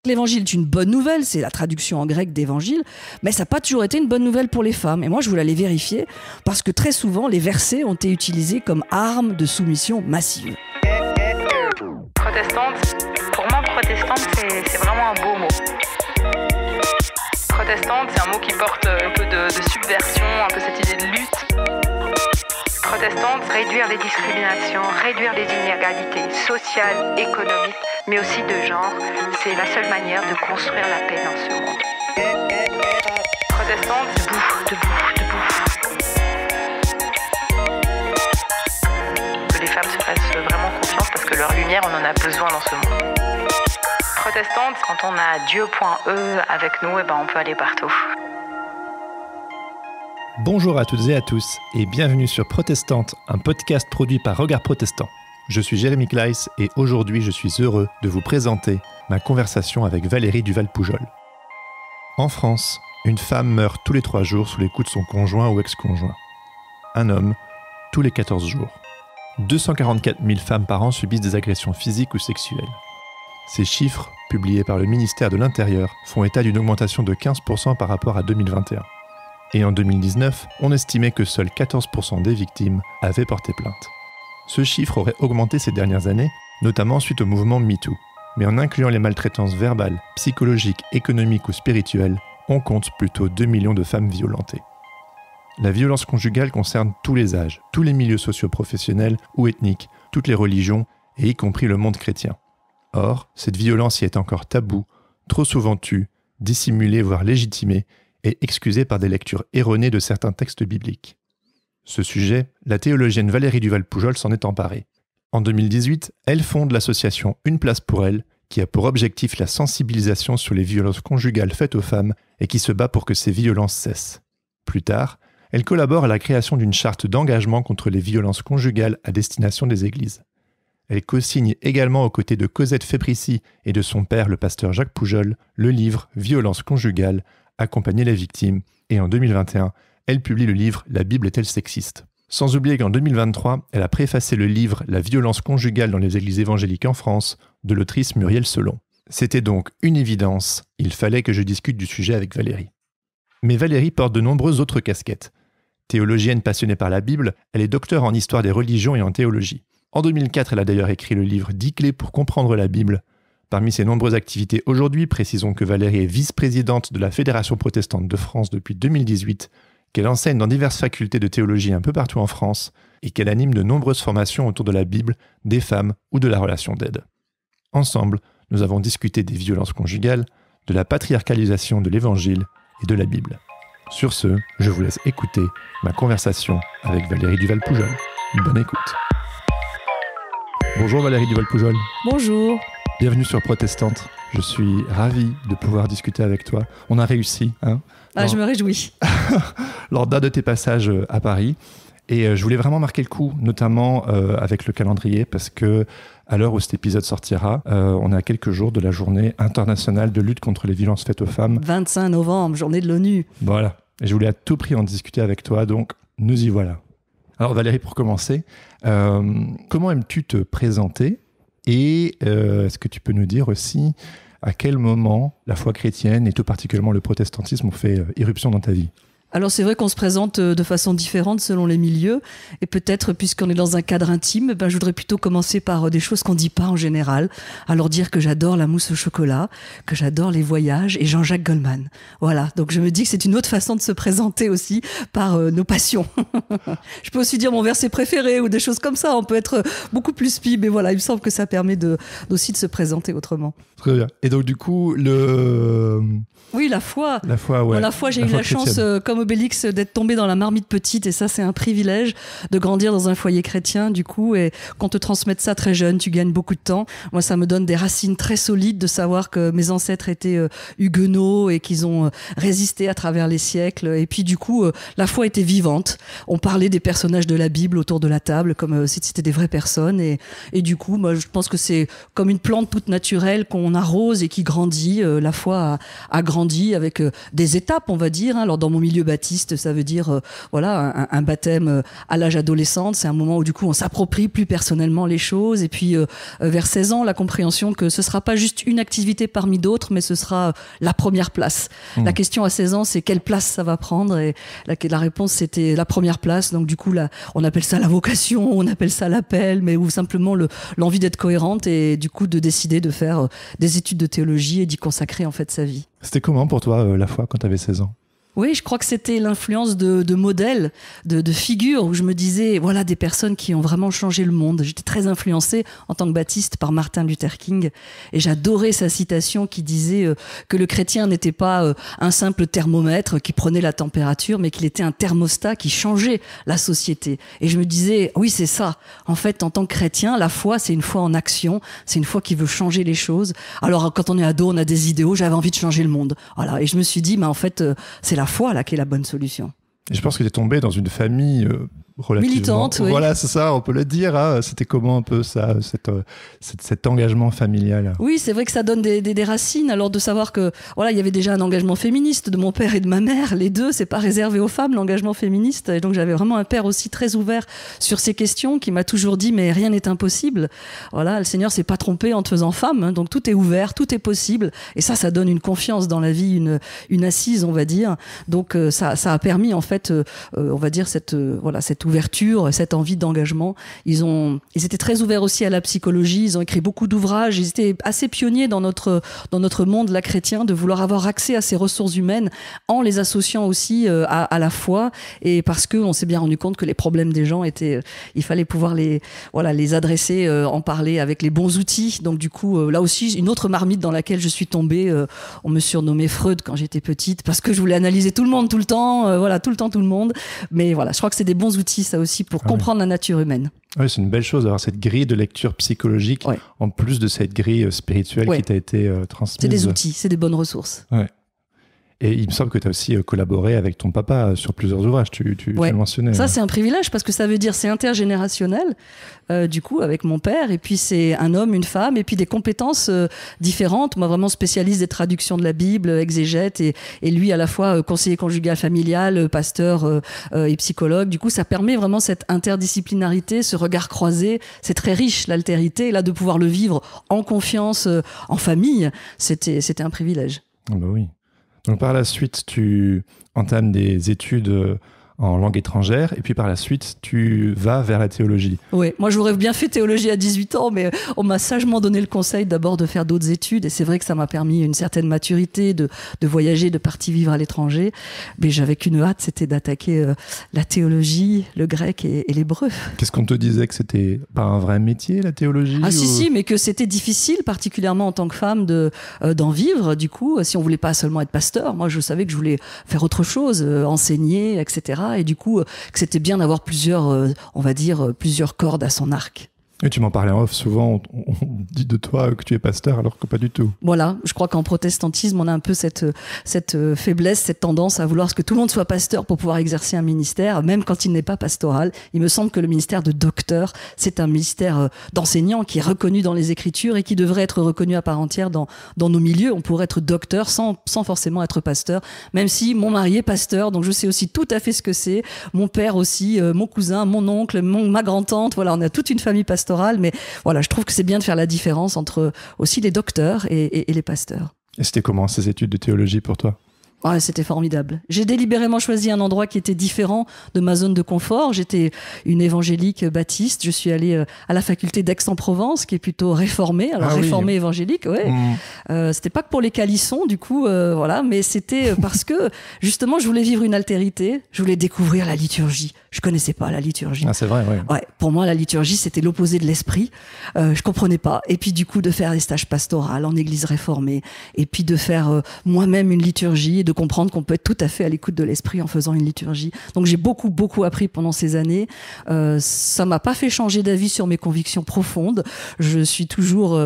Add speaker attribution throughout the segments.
Speaker 1: L'évangile est une bonne nouvelle, c'est la traduction en grec d'évangile, mais ça n'a pas toujours été une bonne nouvelle pour les femmes. Et moi, je voulais aller vérifier, parce que très souvent, les versets ont été utilisés comme arme de soumission massive.
Speaker 2: Protestante, pour moi, protestante, c'est vraiment un beau mot. Protestante, c'est un mot qui porte un peu de subversion, un peu cette idée de lutte. Protestante, réduire les discriminations, réduire les inégalités sociales, économiques, mais aussi de genre, c'est la seule manière de construire la paix dans ce monde. Protestante, debout. Que les femmes se fassent vraiment confiance parce que leur lumière, on en a besoin dans ce monde. Protestante, quand on a Dieu.e avec nous, on peut aller partout.
Speaker 3: Bonjour à toutes et à tous et bienvenue sur Protestante, un podcast produit par Regard Protestant. Je suis Jérémy Kleiss et aujourd'hui je suis heureux de vous présenter ma conversation avec Valérie Duval-Poujol. En France, une femme meurt tous les 3 jours sous les coups de son conjoint ou ex-conjoint. Un homme, tous les 14 jours. 244 000 femmes par an subissent des agressions physiques ou sexuelles. Ces chiffres, publiés par le ministère de l'Intérieur, font état d'une augmentation de 15% par rapport à 2021. Et en 2019, on estimait que seuls 14% des victimes avaient porté plainte. Ce chiffre aurait augmenté ces dernières années, notamment suite au mouvement MeToo. Mais en incluant les maltraitances verbales, psychologiques, économiques ou spirituelles, on compte plutôt 2 millions de femmes violentées. La violence conjugale concerne tous les âges, tous les milieux socio-professionnels ou ethniques, toutes les religions, et y compris le monde chrétien. Or, cette violence y est encore taboue, trop souvent tue, dissimulée voire légitimée, et excusée par des lectures erronées de certains textes bibliques. Ce sujet, la théologienne Valérie Duval-Poujol s'en est emparée. En 2018, elle fonde l'association Une place pour elle, qui a pour objectif la sensibilisation sur les violences conjugales faites aux femmes et qui se bat pour que ces violences cessent. Plus tard, elle collabore à la création d'une charte d'engagement contre les violences conjugales à destination des églises. Elle co-signe également aux côtés de Cosette Fébricy et de son père, le pasteur Jacques Poujol, le livre « Violence conjugale », accompagner les victimes, et en 2021, elle publie le livre « La Bible est-elle sexiste ?» Sans oublier qu'en 2023, elle a préfacé le livre « La violence conjugale dans les églises évangéliques en France » de l'autrice Muriel Selon. C'était donc une évidence, il fallait que je discute du sujet avec Valérie. Mais Valérie porte de nombreuses autres casquettes. Théologienne passionnée par la Bible, elle est docteure en histoire des religions et en théologie. En 2004, elle a d'ailleurs écrit le livre « 10 clés pour comprendre la Bible ». Parmi ses nombreuses activités aujourd'hui, précisons que Valérie est vice-présidente de la Fédération protestante de France depuis 2018, qu'elle enseigne dans diverses facultés de théologie un peu partout en France et qu'elle anime de nombreuses formations autour de la Bible, des femmes ou de la relation d'aide. Ensemble, nous avons discuté des violences conjugales, de la patriarcalisation de l'Évangile et de la Bible. Sur ce, je vous laisse écouter ma conversation avec Valérie Duval-Poujol. Bonne écoute. Bonjour Valérie Duval-Poujol.
Speaker 1: Bonjour.
Speaker 3: Bienvenue sur Protestante. Je suis ravi de pouvoir discuter avec toi. On a réussi, hein ?
Speaker 1: Je me réjouis.
Speaker 3: Lors d'un de tes passages à Paris. Et je voulais vraiment marquer le coup, notamment avec le calendrier, parce que à l'heure où cet épisode sortira, on est à quelques jours de la journée internationale de lutte contre les violences faites aux femmes.
Speaker 1: 25 novembre, journée de l'ONU.
Speaker 3: Voilà. Et je voulais à tout prix en discuter avec toi, donc nous y voilà. Alors Valérie, pour commencer, comment aimes-tu te présenter ? Et est-ce que tu peux nous dire aussi à quel moment la foi chrétienne et tout particulièrement le protestantisme ont fait irruption dans ta vie ?
Speaker 1: Alors c'est vrai qu'on se présente de façon différente selon les milieux et peut-être puisqu'on est dans un cadre intime, je voudrais plutôt commencer par des choses qu'on ne dit pas en général. Alors dire que j'adore la mousse au chocolat, que j'adore les voyages et Jean-Jacques Goldman. Voilà, donc je me dis que c'est une autre façon de se présenter aussi par nos passions. Je peux aussi dire mon verset préféré ou des choses comme ça, on peut être beaucoup plus spi, mais voilà, il me semble que ça permet aussi de se présenter autrement.
Speaker 3: Très bien. Et donc du coup,
Speaker 1: Oui, la foi.
Speaker 3: La foi, ouais.
Speaker 1: Bon, la foi, j'ai eu la chance, comme Obélix, d'être tombée dans la marmite petite. Et ça, c'est un privilège de grandir dans un foyer chrétien, du coup. Et qu'on te transmette ça très jeune, tu gagnes beaucoup de temps. Moi, ça me donne des racines très solides de savoir que mes ancêtres étaient huguenots et qu'ils ont résisté à travers les siècles. Et puis, du coup, la foi était vivante. On parlait des personnages de la Bible autour de la table, comme si c'était des vraies personnes. Et du coup, moi, je pense que c'est comme une plante toute naturelle qu'on arrose et qui grandit. La foi a grandi avec des étapes, on va dire. Alors, dans mon milieu baptiste, ça veut dire voilà un baptême à l'âge adolescent. C'est un moment où du coup on s'approprie plus personnellement les choses. Et puis vers 16 ans, la compréhension que ce sera pas juste une activité parmi d'autres, mais ce sera la première place. La question à 16 ans, c'est quelle place ça va prendre, et la réponse c'était la première place. Donc du coup là, on appelle ça la vocation, on appelle ça l'appel, mais ou simplement l'envie d'être cohérente, et du coup de décider de faire des études de théologie et d'y consacrer en fait sa vie.
Speaker 3: C'était comment pour toi la foi quand tu avais 16 ans ?
Speaker 1: Oui, je crois que c'était l'influence de modèles, de figures, où je me disais, voilà, des personnes qui ont vraiment changé le monde. J'étais très influencée en tant que baptiste par Martin Luther King, et j'adorais sa citation qui disait que le chrétien n'était pas un simple thermomètre qui prenait la température, mais qu'il était un thermostat qui changeait la société. Et je me disais, oui, c'est ça. En fait, en tant que chrétien, la foi, c'est une foi en action, c'est une foi qui veut changer les choses. Alors, quand on est ado, on a des idéaux, j'avais envie de changer le monde. Voilà. Et je me suis dit, mais en fait, c'est la foi là qui est la bonne solution.
Speaker 3: Et je pense que tu es tombée dans une famille relativement
Speaker 1: militante, oui.
Speaker 3: Voilà, c'est ça, on peut le dire. Hein. C'était comment un peu ça, cet engagement familial?
Speaker 1: Oui, c'est vrai que ça donne des racines. Alors de savoir que voilà, il y avait déjà un engagement féministe de mon père et de ma mère. Les deux, c'est pas réservé aux femmes, l'engagement féministe. Et donc j'avais vraiment un père aussi très ouvert sur ces questions, qui m'a toujours dit mais rien n'est impossible. Voilà, le Seigneur s'est pas trompé en te faisant femme, hein, donc tout est ouvert, tout est possible. Et ça donne une confiance dans la vie, une assise, on va dire. Donc ça a permis en fait, on va dire cette ouverture, cette envie d'engagement. Ils étaient très ouverts aussi à la psychologie. Ils ont écrit beaucoup d'ouvrages. Ils étaient assez pionniers dans notre monde là chrétien, de vouloir avoir accès à ces ressources humaines en les associant aussi à la foi, et parce que on s'est bien rendu compte que les problèmes des gens étaient, il fallait pouvoir les adresser, en parler avec les bons outils. Donc du coup, là aussi une autre marmite dans laquelle je suis tombée. On me surnommait Freud quand j'étais petite parce que je voulais analyser tout le monde tout le temps, tout le monde. Mais voilà, je crois que c'est des bons outils ça aussi pour comprendre la nature humaine.
Speaker 3: Oui, c'est une belle chose d'avoir cette grille de lecture psychologique en plus de cette grille spirituelle qui t'a été transmise.
Speaker 1: C'est des outils, c'est des bonnes ressources.
Speaker 3: Ouais. Et il me semble que tu as aussi collaboré avec ton papa sur plusieurs ouvrages, tu le mentionnais.
Speaker 1: Ça, c'est un privilège parce que ça veut dire c'est intergénérationnel, du coup, avec mon père. Et puis, c'est un homme, une femme, et puis des compétences différentes. Moi, vraiment spécialiste des traductions de la Bible, exégète, et lui, à la fois conseiller conjugal familial, pasteur et psychologue. Du coup, ça permet vraiment cette interdisciplinarité, ce regard croisé. C'est très riche, l'altérité. Et là, de pouvoir le vivre en confiance, en famille, c'était un privilège.
Speaker 3: Ah bah oui. Donc par la suite, tu entames des études en langue étrangère, et puis par la suite, tu vas vers la théologie.
Speaker 1: Oui, moi j'aurais bien fait théologie à 18 ans, mais on m'a sagement donné le conseil d'abord de faire d'autres études, et c'est vrai que ça m'a permis une certaine maturité, de voyager, de partir vivre à l'étranger, mais j'avais qu'une hâte, c'était d'attaquer la théologie, le grec et l'hébreu. Qu'est-ce
Speaker 3: qu'on te disait, que c'était pas un vrai métier, la théologie?
Speaker 1: Si, mais que c'était difficile, particulièrement en tant que femme, d'en vivre. Du coup, si on voulait pas seulement être pasteur, moi je savais que je voulais faire autre chose, enseigner, etc. Et du coup, que c'était bien d'avoir plusieurs cordes à son arc.
Speaker 3: Et tu m'en parlais en off, souvent on dit de toi que tu es pasteur alors que pas du tout.
Speaker 1: Voilà, je crois qu'en protestantisme on a un peu cette faiblesse, cette tendance à vouloir que tout le monde soit pasteur pour pouvoir exercer un ministère, même quand il n'est pas pastoral. Il me semble que le ministère de docteur, c'est un ministère d'enseignant qui est reconnu dans les Écritures et qui devrait être reconnu à part entière dans nos milieux. On pourrait être docteur sans forcément être pasteur, même si mon mari est pasteur, donc je sais aussi tout à fait ce que c'est. Mon père aussi, mon cousin, mon oncle, ma grand-tante, voilà, on a toute une famille pastorale. Mais voilà, je trouve que c'est bien de faire la différence entre aussi les docteurs et les pasteurs.
Speaker 3: Et c'était comment ces études de théologie pour toi ?
Speaker 1: Ouais, c'était formidable. J'ai délibérément choisi un endroit qui était différent de ma zone de confort. J'étais une évangélique baptiste. Je suis allée à la faculté d'Aix-en-Provence, qui est plutôt réformée. Alors réformée évangélique, ouais. C'était pas que pour les calissons, du coup, voilà, mais c'était parce que justement, je voulais vivre une altérité. Je voulais découvrir la liturgie. Je connaissais pas la liturgie.
Speaker 3: Ah, c'est vrai, ouais.
Speaker 1: Ouais, pour moi, la liturgie, c'était l'opposé de l'esprit. Je comprenais pas. Et puis, du coup, de faire des stages pastoraux en église réformée, et puis de faire moi-même une liturgie, et de comprendre qu'on peut être tout à fait à l'écoute de l'esprit en faisant une liturgie. Donc, j'ai beaucoup appris pendant ces années. Ça m'a pas fait changer d'avis sur mes convictions profondes. Je suis toujours,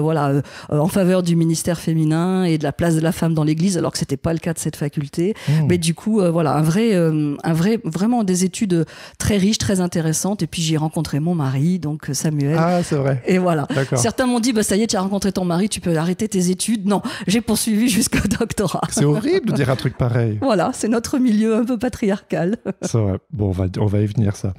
Speaker 1: en faveur du ministère féminin et de la place de la femme dans l'église, alors que c'était pas le cas de cette faculté. Mais du coup, vraiment des études très riche, très intéressante. Et puis j'ai rencontré mon mari, donc Samuel.
Speaker 3: Ah, c'est vrai.
Speaker 1: Et voilà.
Speaker 3: D'accord.
Speaker 1: Certains m'ont dit, ça y est, tu as rencontré ton mari, tu peux arrêter tes études. Non, j'ai poursuivi jusqu'au doctorat.
Speaker 3: C'est horrible de dire un truc truc pareil.
Speaker 1: Voilà, c'est notre milieu un peu patriarcal.
Speaker 3: C'est vrai. Bon, on va y venir, ça.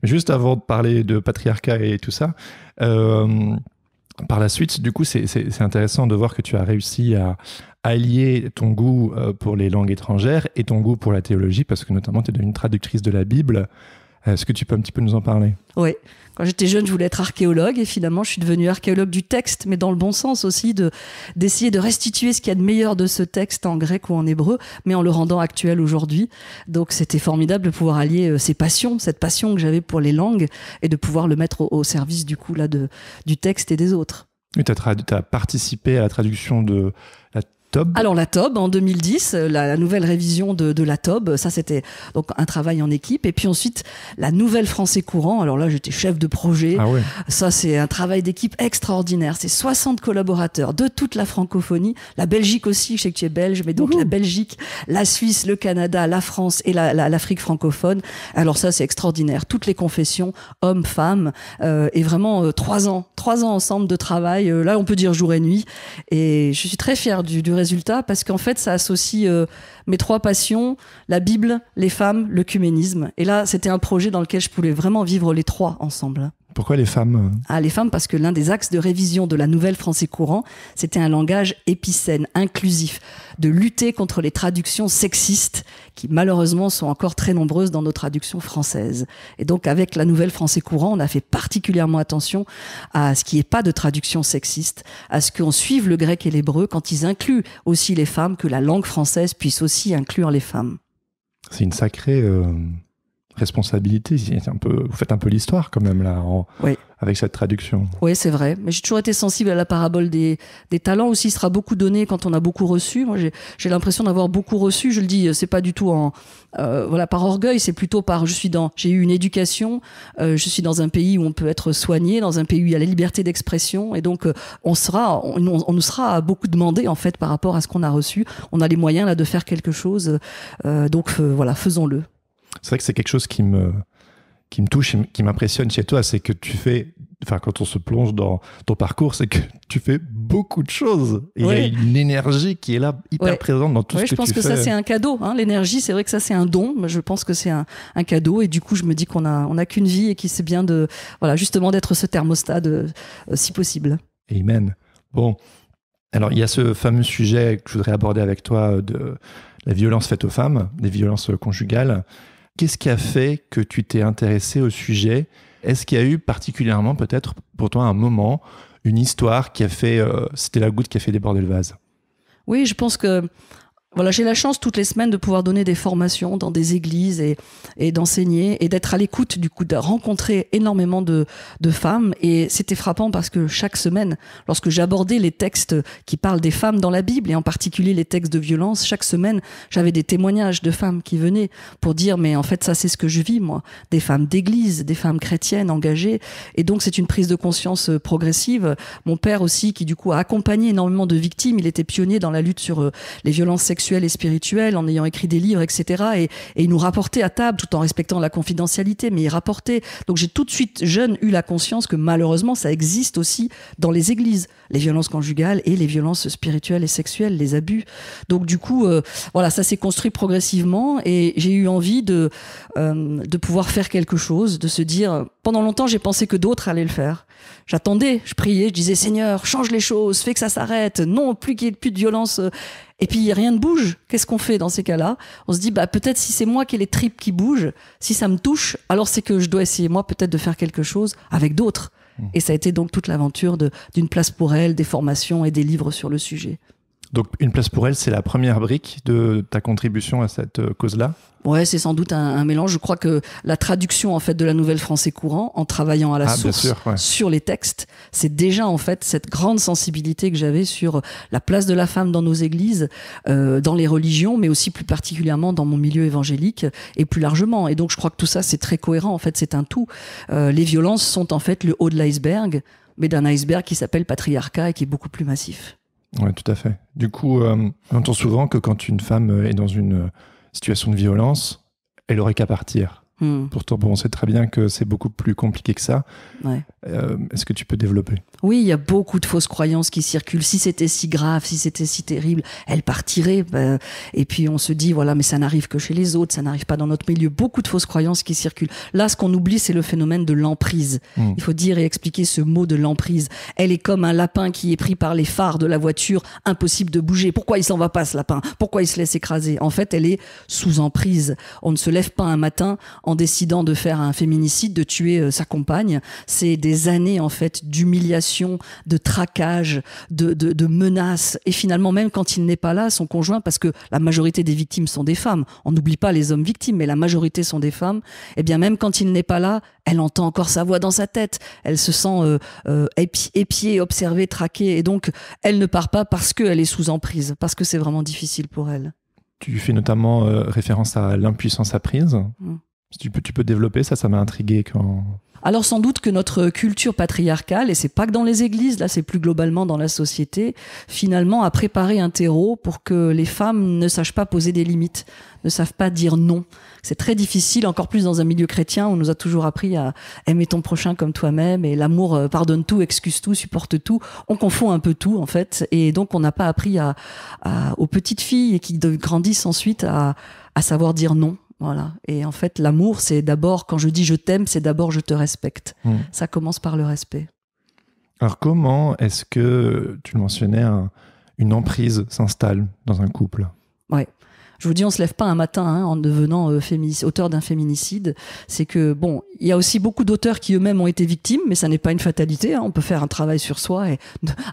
Speaker 3: Mais juste avant de parler de patriarcat et tout ça, par la suite, du coup, c'est intéressant de voir que tu as réussi à allier ton goût pour les langues étrangères et ton goût pour la théologie, parce que notamment, tu es devenue traductrice de la Bible. Est-ce que tu peux un petit peu nous en parler ?
Speaker 1: Oui. Quand j'étais jeune, je voulais être archéologue et finalement, je suis devenue archéologue du texte, mais dans le bon sens aussi, d'essayer de restituer ce qu'il y a de meilleur de ce texte en grec ou en hébreu, mais en le rendant actuel aujourd'hui. Donc, c'était formidable de pouvoir allier ces passions, cette passion que j'avais pour les langues et de pouvoir le mettre au service du coup là du texte et des autres.
Speaker 3: Oui, tu as participé à la traduction de la TOB.
Speaker 1: Alors la TOB en 2010, la nouvelle révision de la TOB, ça c'était donc un travail en équipe. Et puis ensuite la nouvelle français courant. Alors là j'étais chef de projet.
Speaker 3: Ah ouais.
Speaker 1: Ça c'est un travail d'équipe extraordinaire. C'est 60 collaborateurs de toute la francophonie, la Belgique aussi. Je sais que tu es belge, mais donc la Belgique, la Suisse, le Canada, la France et l'Afrique francophone. Alors ça c'est extraordinaire. Toutes les confessions, hommes, femmes, et vraiment 3 ans ensemble de travail. Là on peut dire jour et nuit. Et je suis très fière du résultat parce qu'en fait ça associe mes 3 passions, la Bible, les femmes, l'œcuménisme. Et là c'était un projet dans lequel je pouvais vraiment vivre les 3 ensemble.
Speaker 3: Pourquoi les femmes ?
Speaker 1: Les femmes parce que l'un des axes de révision de la nouvelle français courant, c'était un langage épicène, inclusif, de lutter contre les traductions sexistes qui malheureusement sont encore très nombreuses dans nos traductions françaises. Et donc avec la nouvelle français courant, on a fait particulièrement attention à ce qu'il n'y ait pas de traduction sexiste, à ce qu'on suive le grec et l'hébreu quand ils incluent aussi les femmes, que la langue française puisse aussi inclure les femmes.
Speaker 3: C'est une sacrée responsabilité. Vous faites un peu l'histoire quand même là,
Speaker 1: oui.
Speaker 3: Avec cette traduction.
Speaker 1: Oui, c'est vrai. Mais j'ai toujours été sensible à la parabole des talents aussi. Il sera beaucoup donné quand on a beaucoup reçu. Moi, j'ai l'impression d'avoir beaucoup reçu. Je le dis, c'est pas du tout par orgueil. C'est plutôt j'ai eu une éducation. Je suis dans un pays où on peut être soigné, dans un pays où il y a la liberté d'expression. Et donc, on nous sera beaucoup demandé en fait par rapport à ce qu'on a reçu. On a les moyens là de faire quelque chose. Donc, faisons-le.
Speaker 3: C'est vrai que c'est quelque chose qui me touche et qui m'impressionne chez toi, c'est que quand on se plonge dans ton parcours, c'est que tu fais beaucoup de choses. Et il y a une énergie qui est là, hyper présente dans tout ce que tu fais.
Speaker 1: Je pense que ça, c'est un cadeau. L'énergie, c'est vrai que ça, c'est un don. Mais je pense que c'est un cadeau. Et du coup, je me dis qu'on a qu'une vie et qu'il c'est bien justement d'être ce thermostat si possible.
Speaker 3: Amen. Bon. Alors, il y a ce fameux sujet que je voudrais aborder avec toi de la violence faite aux femmes, des violences conjugales. Qu'est-ce qui a fait que tu t'es intéressé au sujet ? Est-ce qu'il y a eu particulièrement, peut-être pour toi, un moment, une histoire qui a fait... c'était la goutte qui a fait déborder le vase ?
Speaker 1: Oui, je pense que... j'ai la chance toutes les semaines de pouvoir donner des formations dans des églises et d'enseigner et d'être à l'écoute du coup, de rencontrer énormément de femmes. Et c'était frappant parce que chaque semaine, lorsque j'abordais les textes qui parlent des femmes dans la Bible et en particulier les textes de violence, chaque semaine, j'avais des témoignages de femmes qui venaient pour dire mais en fait ça c'est ce que je vis moi, des femmes d'église, des femmes chrétiennes engagées. Et donc c'est une prise de conscience progressive. Mon père aussi qui du coup a accompagné énormément de victimes, il était pionnier dans la lutte sur les violences sexuelles et spirituelle, en ayant écrit des livres, etc. Et il nous rapportait à table, tout en respectant la confidentialité, mais il rapportait. Donc j'ai tout de suite, jeune, eu la conscience que malheureusement, ça existe aussi dans les églises, les violences conjugales et les violences spirituelles et sexuelles, les abus. Donc du coup, ça s'est construit progressivement et j'ai eu envie de pouvoir faire quelque chose, de se dire, pendant longtemps, j'ai pensé que d'autres allaient le faire. J'attendais, je priais, je disais, Seigneur, change les choses, fais que ça s'arrête, non, plus qu'il y ait plus de violence. Et puis rien ne bouge. Qu'est-ce qu'on fait dans ces cas-là ? On se dit peut-être si c'est moi qui ai les tripes qui bougent, si ça me touche, alors c'est que je dois essayer moi peut-être de faire quelque chose avec d'autres. Et ça a été donc toute l'aventure d'une place pour elle, des formations et des livres sur le sujet.
Speaker 3: Donc une place pour elle, c'est la première brique de ta contribution à cette cause-là ?
Speaker 1: Ouais, c'est sans doute un mélange. Je crois que la traduction en fait de la nouvelle français courant, en travaillant à la source sur les textes, c'est déjà en fait cette grande sensibilité que j'avais sur la place de la femme dans nos églises, dans les religions, mais aussi plus particulièrement dans mon milieu évangélique et plus largement. Et donc je crois que tout ça c'est très cohérent. En fait, c'est un tout. Les violences sont en fait le haut de l'iceberg, mais d'un iceberg qui s'appelle patriarcat et qui est beaucoup plus massif.
Speaker 3: Oui, tout à fait. Du coup, on entend souvent que quand une femme est dans une situation de violence, elle aurait qu'à partir. Pourtant, on sait très bien que c'est beaucoup plus compliqué que ça.
Speaker 1: Ouais.
Speaker 3: Est-ce que tu peux développer ?
Speaker 1: Oui, il y a beaucoup de fausses croyances qui circulent. Si c'était si grave, si c'était si terrible, elle partirait. Et puis on se dit, voilà, mais ça n'arrive que chez les autres, ça n'arrive pas dans notre milieu. Beaucoup de fausses croyances qui circulent. Là, ce qu'on oublie, c'est le phénomène de l'emprise. Il faut dire et expliquer ce mot de l'emprise. Elle est comme un lapin qui est pris par les phares de la voiture, impossible de bouger. Pourquoi il s'en va pas, ce lapin ? Pourquoi il se laisse écraser ? En fait, elle est sous emprise. On ne se lève pas un matin en décidant de faire un féminicide, de tuer sa compagne. C'est des années, en fait, d'humiliation, de traquage, de menaces. Et finalement, même quand il n'est pas là, son conjoint, parce que la majorité des victimes sont des femmes. On n'oublie pas les hommes victimes, mais la majorité sont des femmes. Eh bien, même quand il n'est pas là, elle entend encore sa voix dans sa tête. Elle se sent épiée, observée, traquée. Et donc, elle ne part pas parce qu'elle est sous emprise, parce que c'est vraiment difficile pour elle.
Speaker 3: Tu fais notamment référence à l'impuissance apprise. Tu peux développer ça m'a intrigué quand...
Speaker 1: Alors sans doute que notre culture patriarcale, et c'est pas que dans les églises, là c'est plus globalement dans la société, finalement a préparé un terreau pour que les femmes ne sachent pas poser des limites, ne savent pas dire non. C'est très difficile, encore plus dans un milieu chrétien où on nous a toujours appris à aimer ton prochain comme toi-même, et l'amour pardonne tout, excuse tout, supporte tout. On confond un peu tout en fait, et donc on n'a pas appris aux petites filles qui grandissent ensuite à savoir dire non. Voilà. Et en fait, l'amour, c'est d'abord, quand je dis je t'aime, c'est d'abord je te respecte. Ça commence par le respect.
Speaker 3: Alors, comment est-ce que, tu le mentionnais, une emprise s'installe dans un couple ?
Speaker 1: Ouais. Je vous dis, on se lève pas un matin en devenant auteur d'un féminicide. C'est que, bon, il y a aussi beaucoup d'auteurs qui eux-mêmes ont été victimes, mais ça n'est pas une fatalité. On peut faire un travail sur soi et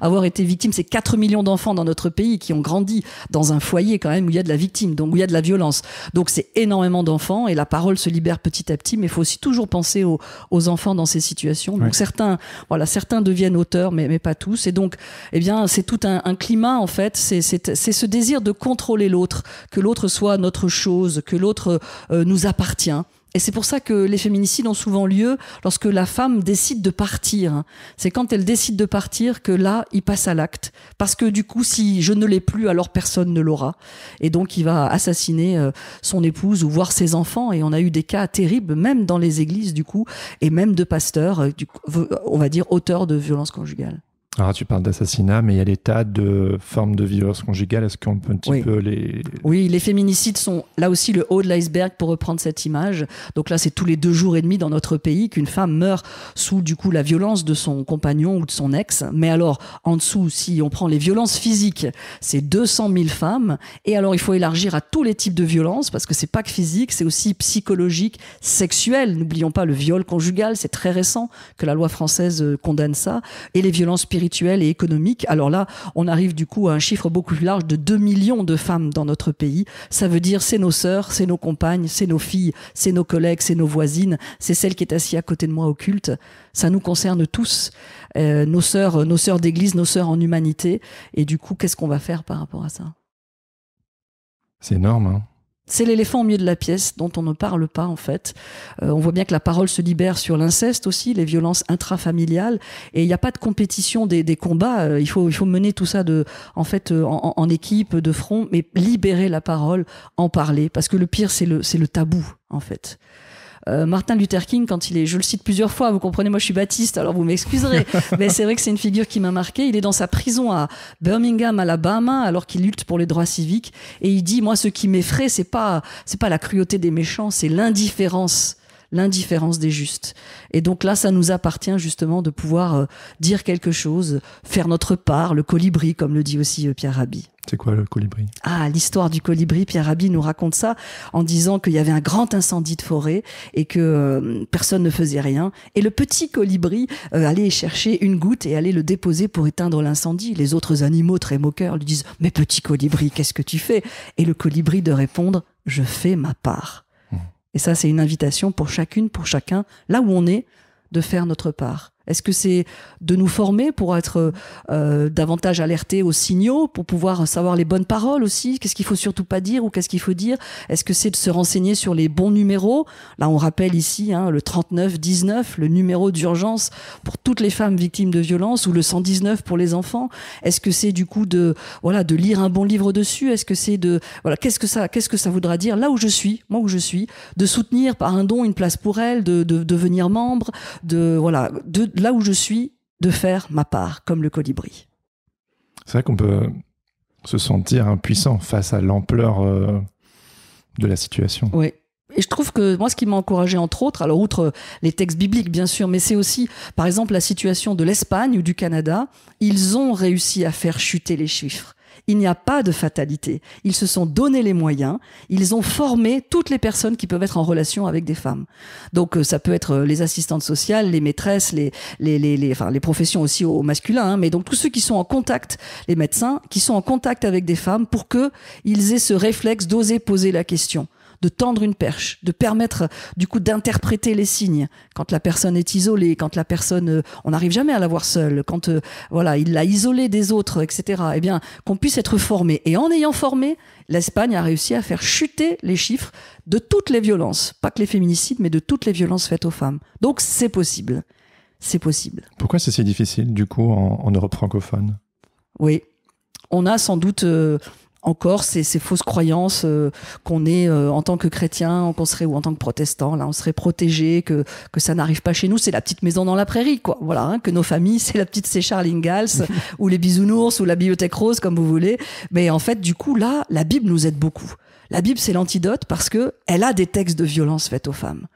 Speaker 1: avoir été victime. C'est 4 millions d'enfants dans notre pays qui ont grandi dans un foyer quand même où il y a de la victime, donc où il y a de la violence. Donc c'est énormément d'enfants et la parole se libère petit à petit, mais il faut aussi toujours penser aux enfants dans ces situations. Donc certains deviennent auteurs, mais pas tous. Et donc, eh bien, c'est tout un climat en fait. C'est ce désir de contrôler l'autre, que l'autre soit notre chose, que l'autre nous appartient. Et c'est pour ça que les féminicides ont souvent lieu lorsque la femme décide de partir. C'est quand elle décide de partir que là, il passe à l'acte. Parce que du coup, si je ne l'ai plus, alors personne ne l'aura. Et donc, il va assassiner son épouse ou voir ses enfants. Et on a eu des cas terribles, même dans les églises, du coup, et même de pasteurs, on va dire, auteurs de violences conjugales.
Speaker 3: Alors, tu parles d'assassinat, mais il y a des tas de formes de violence conjugale. Est-ce qu'on peut un petit peu les...
Speaker 1: Oui, les féminicides sont là aussi le haut de l'iceberg, pour reprendre cette image. Donc là, c'est tous les 2 jours et demi dans notre pays qu'une femme meurt sous, du coup, la violence de son compagnon ou de son ex. Mais alors, en dessous, si on prend les violences physiques, c'est 200 000 femmes. Et alors, il faut élargir à tous les types de violences, parce que c'est pas que physique, c'est aussi psychologique, sexuel. N'oublions pas le viol conjugal, c'est très récent que la loi française condamne ça. Et les violences spirituelles et économique. Alors là, on arrive du coup à un chiffre beaucoup plus large de 2 millions de femmes dans notre pays. Ça veut dire c'est nos sœurs, c'est nos compagnes, c'est nos filles, c'est nos collègues, c'est nos voisines, c'est celle qui est assise à côté de moi au culte. Ça nous concerne tous, nos sœurs d'église, nos sœurs en humanité. Et du coup, qu'est-ce qu'on va faire par rapport à ça ?
Speaker 3: C'est énorme, hein ?
Speaker 1: C'est l'éléphant au milieu de la pièce dont on ne parle pas en fait. On voit bien que la parole se libère sur l'inceste aussi, les violences intrafamiliales, et il n'y a pas de compétition des combats. Il faut mener tout ça en équipe, de front, mais libérer la parole, en parler, parce que le pire c'est le tabou en fait. Martin Luther King, je le cite plusieurs fois, vous comprenez, moi je suis baptiste, alors vous m'excuserez, mais c'est vrai que c'est une figure qui m'a marqué. Il est dans sa prison à Birmingham, Alabama, alors qu'il lutte pour les droits civiques, et il dit, moi ce qui m'effraie, c'est pas la cruauté des méchants, c'est l'indifférence des justes. Et donc là, ça nous appartient justement de pouvoir dire quelque chose, faire notre part, le colibri, comme le dit aussi Pierre Rabhi.
Speaker 3: C'est quoi le colibri ?
Speaker 1: Ah, l'histoire du colibri, Pierre Rabhi nous raconte ça en disant qu'il y avait un grand incendie de forêt et que personne ne faisait rien. Et le petit colibri allait chercher une goutte et allait le déposer pour éteindre l'incendie. Les autres animaux, très moqueurs, lui disent « Mais petit colibri, qu'est-ce que tu fais ?» Et le colibri de répondre « Je fais ma part ». Et ça, c'est une invitation pour chacune, pour chacun, là où on est, de faire notre part. Est-ce que c'est de nous former pour être davantage alertés aux signaux, pour pouvoir savoir les bonnes paroles aussi? Qu'est-ce qu'il faut surtout pas dire ou qu'est-ce qu'il faut dire? Est-ce que c'est de se renseigner sur les bons numéros? Là, on rappelle ici le 3919, le numéro d'urgence pour toutes les femmes victimes de violences, ou le 119 pour les enfants. Est-ce que c'est du coup de lire un bon livre dessus? Est-ce que c'est qu'est-ce que ça voudra dire là où je suis, moi où je suis, de soutenir par un don une place pour elle, de devenir membre, de là où je suis, de faire ma part, comme le colibri.
Speaker 3: C'est vrai qu'on peut se sentir impuissant face à l'ampleur de la situation.
Speaker 1: Oui. Et je trouve que moi, ce qui m'a encouragé, entre autres, alors outre les textes bibliques, bien sûr, mais c'est aussi, par exemple, la situation de l'Espagne ou du Canada. Ils ont réussi à faire chuter les chiffres. Il n'y a pas de fatalité. Ils se sont donné les moyens. Ils ont formé toutes les personnes qui peuvent être en relation avec des femmes. Donc, ça peut être les assistantes sociales, les maîtresses, les professions aussi au masculin, mais donc tous ceux qui sont en contact, les médecins, qui sont en contact avec des femmes pour qu'ils aient ce réflexe d'oser poser la question, de tendre une perche, de permettre du coup d'interpréter les signes quand la personne est isolée, quand la personne, on n'arrive jamais à la voir seule, quand il l'a isolée des autres, etc. Eh bien, qu'on puisse être formé. Et en ayant formé, l'Espagne a réussi à faire chuter les chiffres de toutes les violences, pas que les féminicides, mais de toutes les violences faites aux femmes. Donc c'est possible. C'est possible.
Speaker 3: Pourquoi c'est si difficile, du coup, en Europe francophone?
Speaker 1: Oui, on a sans doute encore ces fausses croyances qu'on est en tant que chrétien, qu'on serait, ou en tant que protestant, là on serait protégé, que ça n'arrive pas chez nous, c'est la petite maison dans la prairie, quoi. Voilà, que nos familles, c'est la petite Séchard Ingalls ou les bisounours ou la bibliothèque rose, comme vous voulez. Mais en fait, du coup, là, la Bible nous aide beaucoup. La Bible, c'est l'antidote parce que elle a des textes de violence faites aux femmes.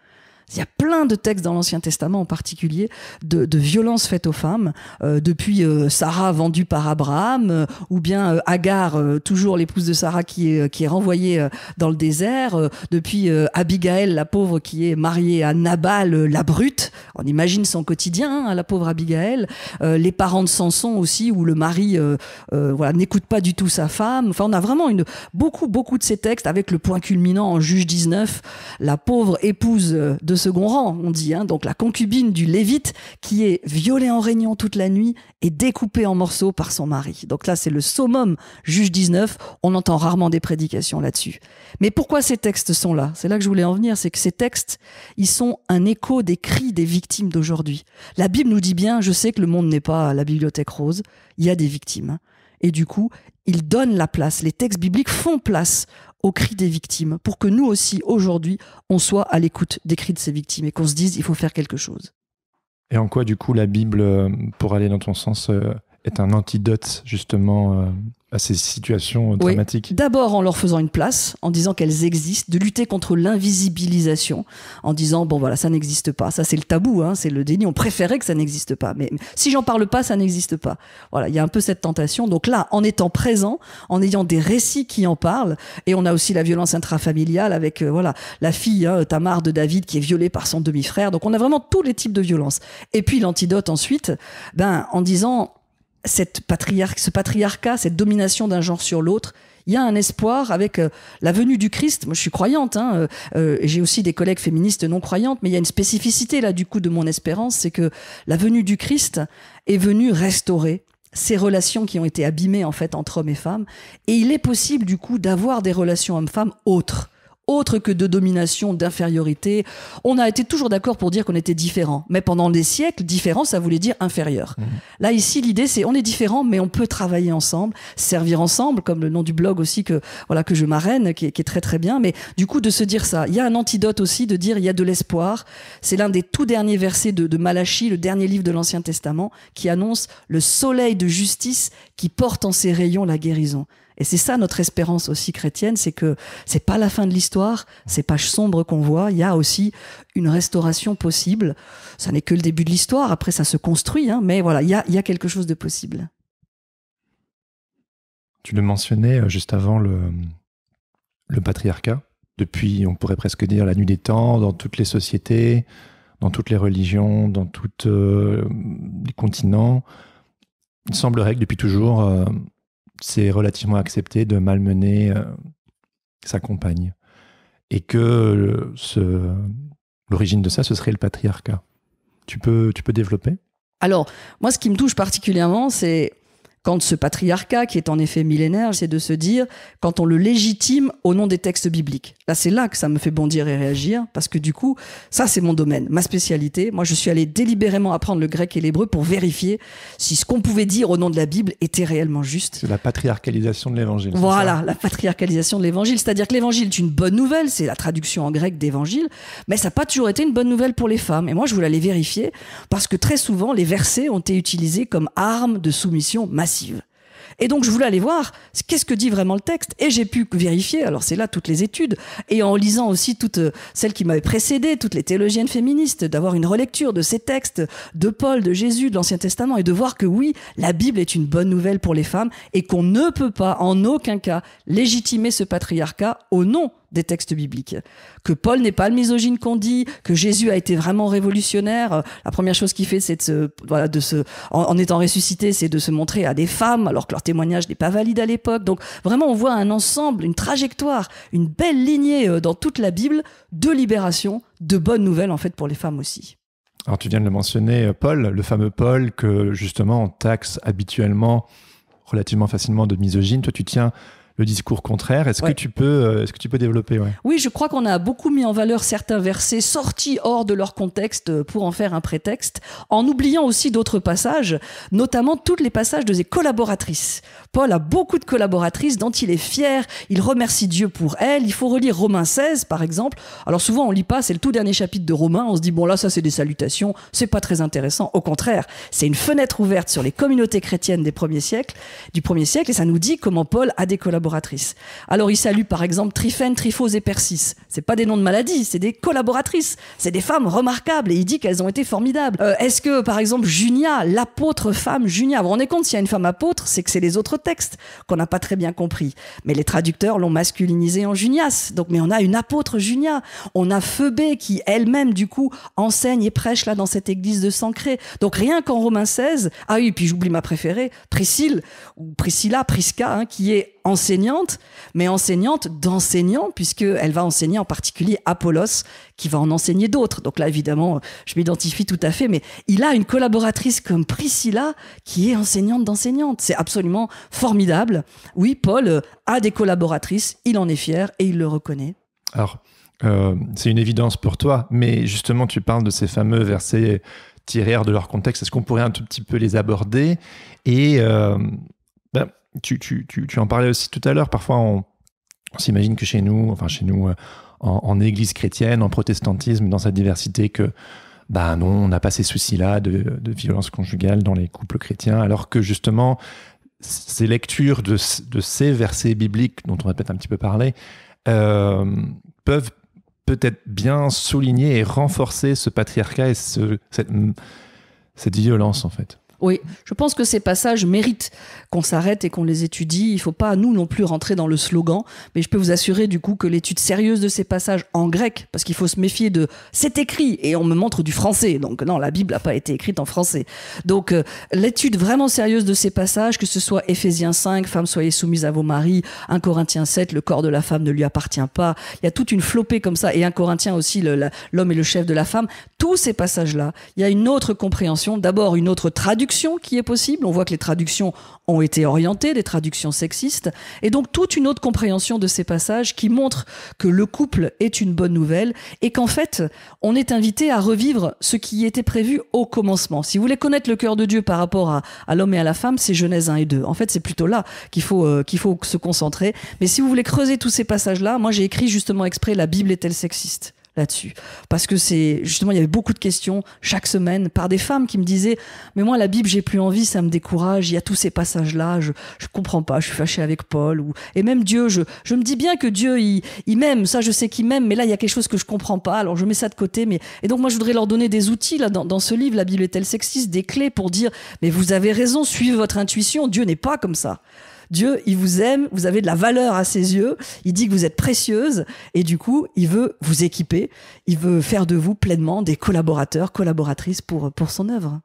Speaker 1: Il y a plein de textes dans l'Ancien Testament en particulier de violences faites aux femmes, depuis Sarah vendue par Abraham, ou bien Agar, toujours l'épouse de Sarah qui est renvoyée dans le désert, depuis Abigail, la pauvre qui est mariée à Nabal, la brute. On imagine son quotidien, la pauvre Abigail. Les parents de Samson aussi, où le mari n'écoute pas du tout sa femme. Enfin, on a vraiment beaucoup de ces textes, avec le point culminant en Juge 19, la pauvre épouse de second rang, on dit, donc la concubine du Lévite qui est violée en réunion toute la nuit et découpée en morceaux par son mari. Donc là, c'est le summum, Juge 19, on entend rarement des prédications là-dessus. Mais pourquoi ces textes sont là? C'est là que je voulais en venir, c'est que ces textes, ils sont un écho des cris des victimes d'aujourd'hui. La Bible nous dit bien, je sais que le monde n'est pas la bibliothèque rose, il y a des victimes. Et du coup, ils donnent la place, les textes bibliques font place aux cris des victimes, pour que nous aussi, aujourd'hui, on soit à l'écoute des cris de ces victimes et qu'on se dise, il faut faire quelque chose.
Speaker 3: Et en quoi, du coup, la Bible, pour aller dans ton sens, est un antidote, justement, à ces situations dramatiques?
Speaker 1: Oui. D'abord en leur faisant une place, en disant qu'elles existent, de lutter contre l'invisibilisation, en disant, bon voilà, ça n'existe pas. Ça, c'est le tabou, c'est le déni. On préférait que ça n'existe pas. Mais si j'en parle pas, ça n'existe pas. Voilà, il y a un peu cette tentation. Donc là, en étant présent, en ayant des récits qui en parlent, et on a aussi la violence intrafamiliale avec, la fille, Tamar de David, qui est violée par son demi-frère. Donc on a vraiment tous les types de violences. Et puis l'antidote ensuite, en disant, ce patriarcat, cette domination d'un genre sur l'autre, il y a un espoir avec la venue du Christ. Moi, je suis croyante, j'ai aussi des collègues féministes non croyantes, mais il y a une spécificité là du coup de mon espérance, c'est que la venue du Christ est venue restaurer ces relations qui ont été abîmées en fait entre hommes et femmes, et il est possible du coup d'avoir des relations hommes-femmes autres que de domination, d'infériorité. On a été toujours d'accord pour dire qu'on était différents. Mais pendant des siècles, différent, ça voulait dire inférieur. Là, ici, l'idée, c'est on est différents, mais on peut travailler ensemble, servir ensemble, comme le nom du blog aussi que je marraine, qui est très très bien. Mais du coup, de se dire ça. Il y a un antidote aussi, de dire il y a de l'espoir. C'est l'un des tout derniers versets de Malachie, le dernier livre de l'Ancien Testament, qui annonce le soleil de justice qui porte en ses rayons la guérison. Et c'est ça notre espérance aussi chrétienne, c'est que c'est pas la fin de l'histoire, ces pages sombres qu'on voit, il y a aussi une restauration possible. Ça n'est que le début de l'histoire, après ça se construit, mais voilà, il y a quelque chose de possible.
Speaker 3: Tu le mentionnais juste avant, le patriarcat, depuis, on pourrait presque dire, la nuit des temps, dans toutes les sociétés, dans toutes les religions, dans tous les continents. Il semblerait que depuis toujours, c'est relativement accepté de malmener sa compagne. Et que l'origine de ça, ce serait le patriarcat. Tu peux développer ?
Speaker 1: Alors, moi, ce qui me touche particulièrement, c'est quand ce patriarcat, qui est en effet millénaire, c'est de se dire, quand on le légitime au nom des textes bibliques. Là, c'est là que ça me fait bondir et réagir, parce que du coup, ça, c'est mon domaine, ma spécialité. Moi, je suis allé délibérément apprendre le grec et l'hébreu pour vérifier si ce qu'on pouvait dire au nom de la Bible était réellement juste.
Speaker 3: C'est la patriarcalisation de l'évangile.
Speaker 1: Voilà, la patriarcalisation de l'évangile. C'est-à-dire que l'évangile est une bonne nouvelle, c'est la traduction en grec d'évangile, mais ça n'a pas toujours été une bonne nouvelle pour les femmes. Et moi, je voulais aller vérifier, parce que très souvent, les versets ont été utilisés comme arme de soumission massive. Et donc, je voulais aller voir qu'est-ce que dit vraiment le texte. Et j'ai pu vérifier, alors c'est là toutes les études, et en lisant aussi toutes celles qui m'avaient précédé, toutes les théologiennes féministes, d'avoir une relecture de ces textes, de Paul, de Jésus, de l'Ancien Testament, et de voir que oui, la Bible est une bonne nouvelle pour les femmes, et qu'on ne peut pas, en aucun cas, légitimer ce patriarcat au nom des textes bibliques. Que Paul n'est pas le misogyne qu'on dit, que Jésus a été vraiment révolutionnaire. La première chose qu'il fait, c'est en étant ressuscité, c'est de se montrer à des femmes, alors que leur témoignage n'est pas valide à l'époque. Donc vraiment, on voit un ensemble, une trajectoire, une belle lignée dans toute la Bible de libération, de bonnes nouvelles en fait pour les femmes aussi.
Speaker 3: Alors tu viens de le mentionner, Paul, le fameux Paul que justement on taxe habituellement, relativement facilement de misogyne. Toi, tu tiens le discours contraire. Est-ce que tu peux développer?
Speaker 1: Oui, je crois qu'on a beaucoup mis en valeur certains versets sortis hors de leur contexte pour en faire un prétexte, en oubliant aussi d'autres passages, notamment tous les passages de ses collaboratrices. Paul a beaucoup de collaboratrices dont il est fier, il remercie Dieu pour elles. Il faut relire Romains 16, par exemple. Alors souvent, on lit pas, c'est le tout dernier chapitre de Romains, on se dit, bon là, ça c'est des salutations, c'est pas très intéressant. Au contraire, c'est une fenêtre ouverte sur les communautés chrétiennes du premier siècle, et ça nous dit comment Paul a des collaboratrices. Alors il salue par exemple Tryphène, Tryphose et Persis. C'est pas des noms de maladies, c'est des collaboratrices, c'est des femmes remarquables, et il dit qu'elles ont été formidables. Est-ce que par exemple Junia, l'apôtre femme Junia, vous vous rendez compte, s'il y a une femme apôtre, c'est que c'est les autres textes qu'on n'a pas très bien compris, mais les traducteurs l'ont masculinisé en Junias. Donc mais on a une apôtre Junia, on a Phoebé qui elle-même du coup enseigne et prêche là dans cette église de Sancré. Donc rien qu'en Romains 16, ah oui, puis j'oublie ma préférée, Priscilla, Prisca, qui est enseignante, mais enseignante d'enseignants, puisqu'elle va enseigner en particulier Apollos, qui va en enseigner d'autres. Donc là, évidemment, je m'identifie tout à fait, mais il a une collaboratrice comme Priscilla, qui est enseignante d'enseignante. C'est absolument formidable. Oui, Paul a des collaboratrices, il en est fier et il le reconnaît.
Speaker 3: Alors, c'est une évidence pour toi, mais justement, tu parles de ces fameux versets tirés hors de leur contexte. Est-ce qu'on pourrait un tout petit peu les aborder? Et tu en parlais aussi tout à l'heure. Parfois, on s'imagine que chez nous, en église chrétienne, en protestantisme, dans sa diversité, que non, on n'a pas ces soucis-là de violence conjugale dans les couples chrétiens, alors que justement, ces lectures de ces versets bibliques, dont on va peut-être un petit peu parler, peuvent peut-être bien souligner et renforcer ce patriarcat et cette violence, en fait.
Speaker 1: Oui, je pense que ces passages méritent qu'on s'arrête et qu'on les étudie. Il ne faut pas, nous non plus, rentrer dans le slogan. Mais je peux vous assurer, du coup, que l'étude sérieuse de ces passages en grec, parce qu'il faut se méfier de « c'est écrit » et on me montre du français. Donc non, la Bible n'a pas été écrite en français. Donc l'étude vraiment sérieuse de ces passages, que ce soit Éphésiens 5, « Femmes, soyez soumises à vos maris », 1 Corinthiens 7, « Le corps de la femme ne lui appartient pas ». Il y a toute une flopée comme ça. Et 1 Corinthiens aussi, l'homme est le chef de la femme. Tous ces passages-là, il y a une autre compréhension. D'abord, une autre traduction qui est possible. On voit que les traductions ont été orientées, des traductions sexistes, et donc toute une autre compréhension de ces passages qui montre que le couple est une bonne nouvelle et qu'en fait, on est invité à revivre ce qui était prévu au commencement. Si vous voulez connaître le cœur de Dieu par rapport à l'homme et à la femme, c'est Genèse 1 et 2. En fait, c'est plutôt là qu'il faut se concentrer. Mais si vous voulez creuser tous ces passages-là, moi j'ai écrit justement exprès « La Bible est-elle sexiste ?» là-dessus. Parce que c'est, justement, il y avait beaucoup de questions chaque semaine par des femmes qui me disaient « Mais moi, la Bible, j'ai plus envie, ça me décourage, il y a tous ces passages-là, je comprends pas, je suis fâchée avec Paul. » Et même Dieu, je me dis bien que Dieu, il m'aime, ça je sais qu'il m'aime, mais là, il y a quelque chose que je comprends pas, alors je mets ça de côté. Et donc, moi, je voudrais leur donner des outils, là, dans ce livre, La Bible est-elle sexiste, des clés pour dire « Mais vous avez raison, suivez votre intuition, Dieu n'est pas comme ça. » Dieu, il vous aime, vous avez de la valeur à ses yeux, il dit que vous êtes précieuse et du coup, il veut vous équiper, il veut faire de vous pleinement des collaborateurs, collaboratrices pour son œuvre.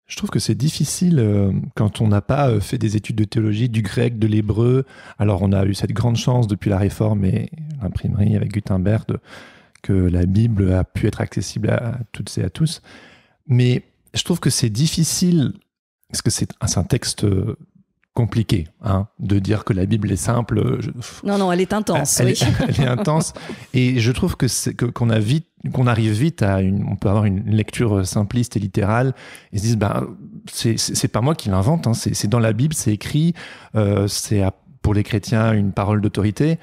Speaker 3: Je trouve que c'est difficile quand on n'a pas fait des études de théologie, du grec, de l'hébreu. Alors on a eu cette grande chance depuis la Réforme et l'imprimerie avec Gutenberg que la Bible a pu être accessible à toutes et à tous. Mais je trouve que c'est difficile, parce que c'est un texte compliqué, hein, de dire que la Bible est simple.
Speaker 1: Non, elle est intense.
Speaker 3: Elle est intense. Et je trouve qu'on arrive vite on peut avoir une lecture simpliste et littérale et se dire, c'est pas moi qui l'invente, hein, c'est dans la Bible, c'est écrit, c'est pour les chrétiens une parole d'autorité.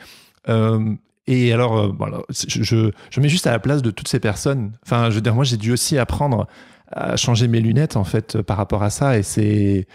Speaker 3: Et alors, voilà, je mets juste à la place de toutes ces personnes. Enfin, je veux dire, moi, j'ai dû aussi apprendre à changer mes lunettes, en fait, par rapport à ça. Et c'est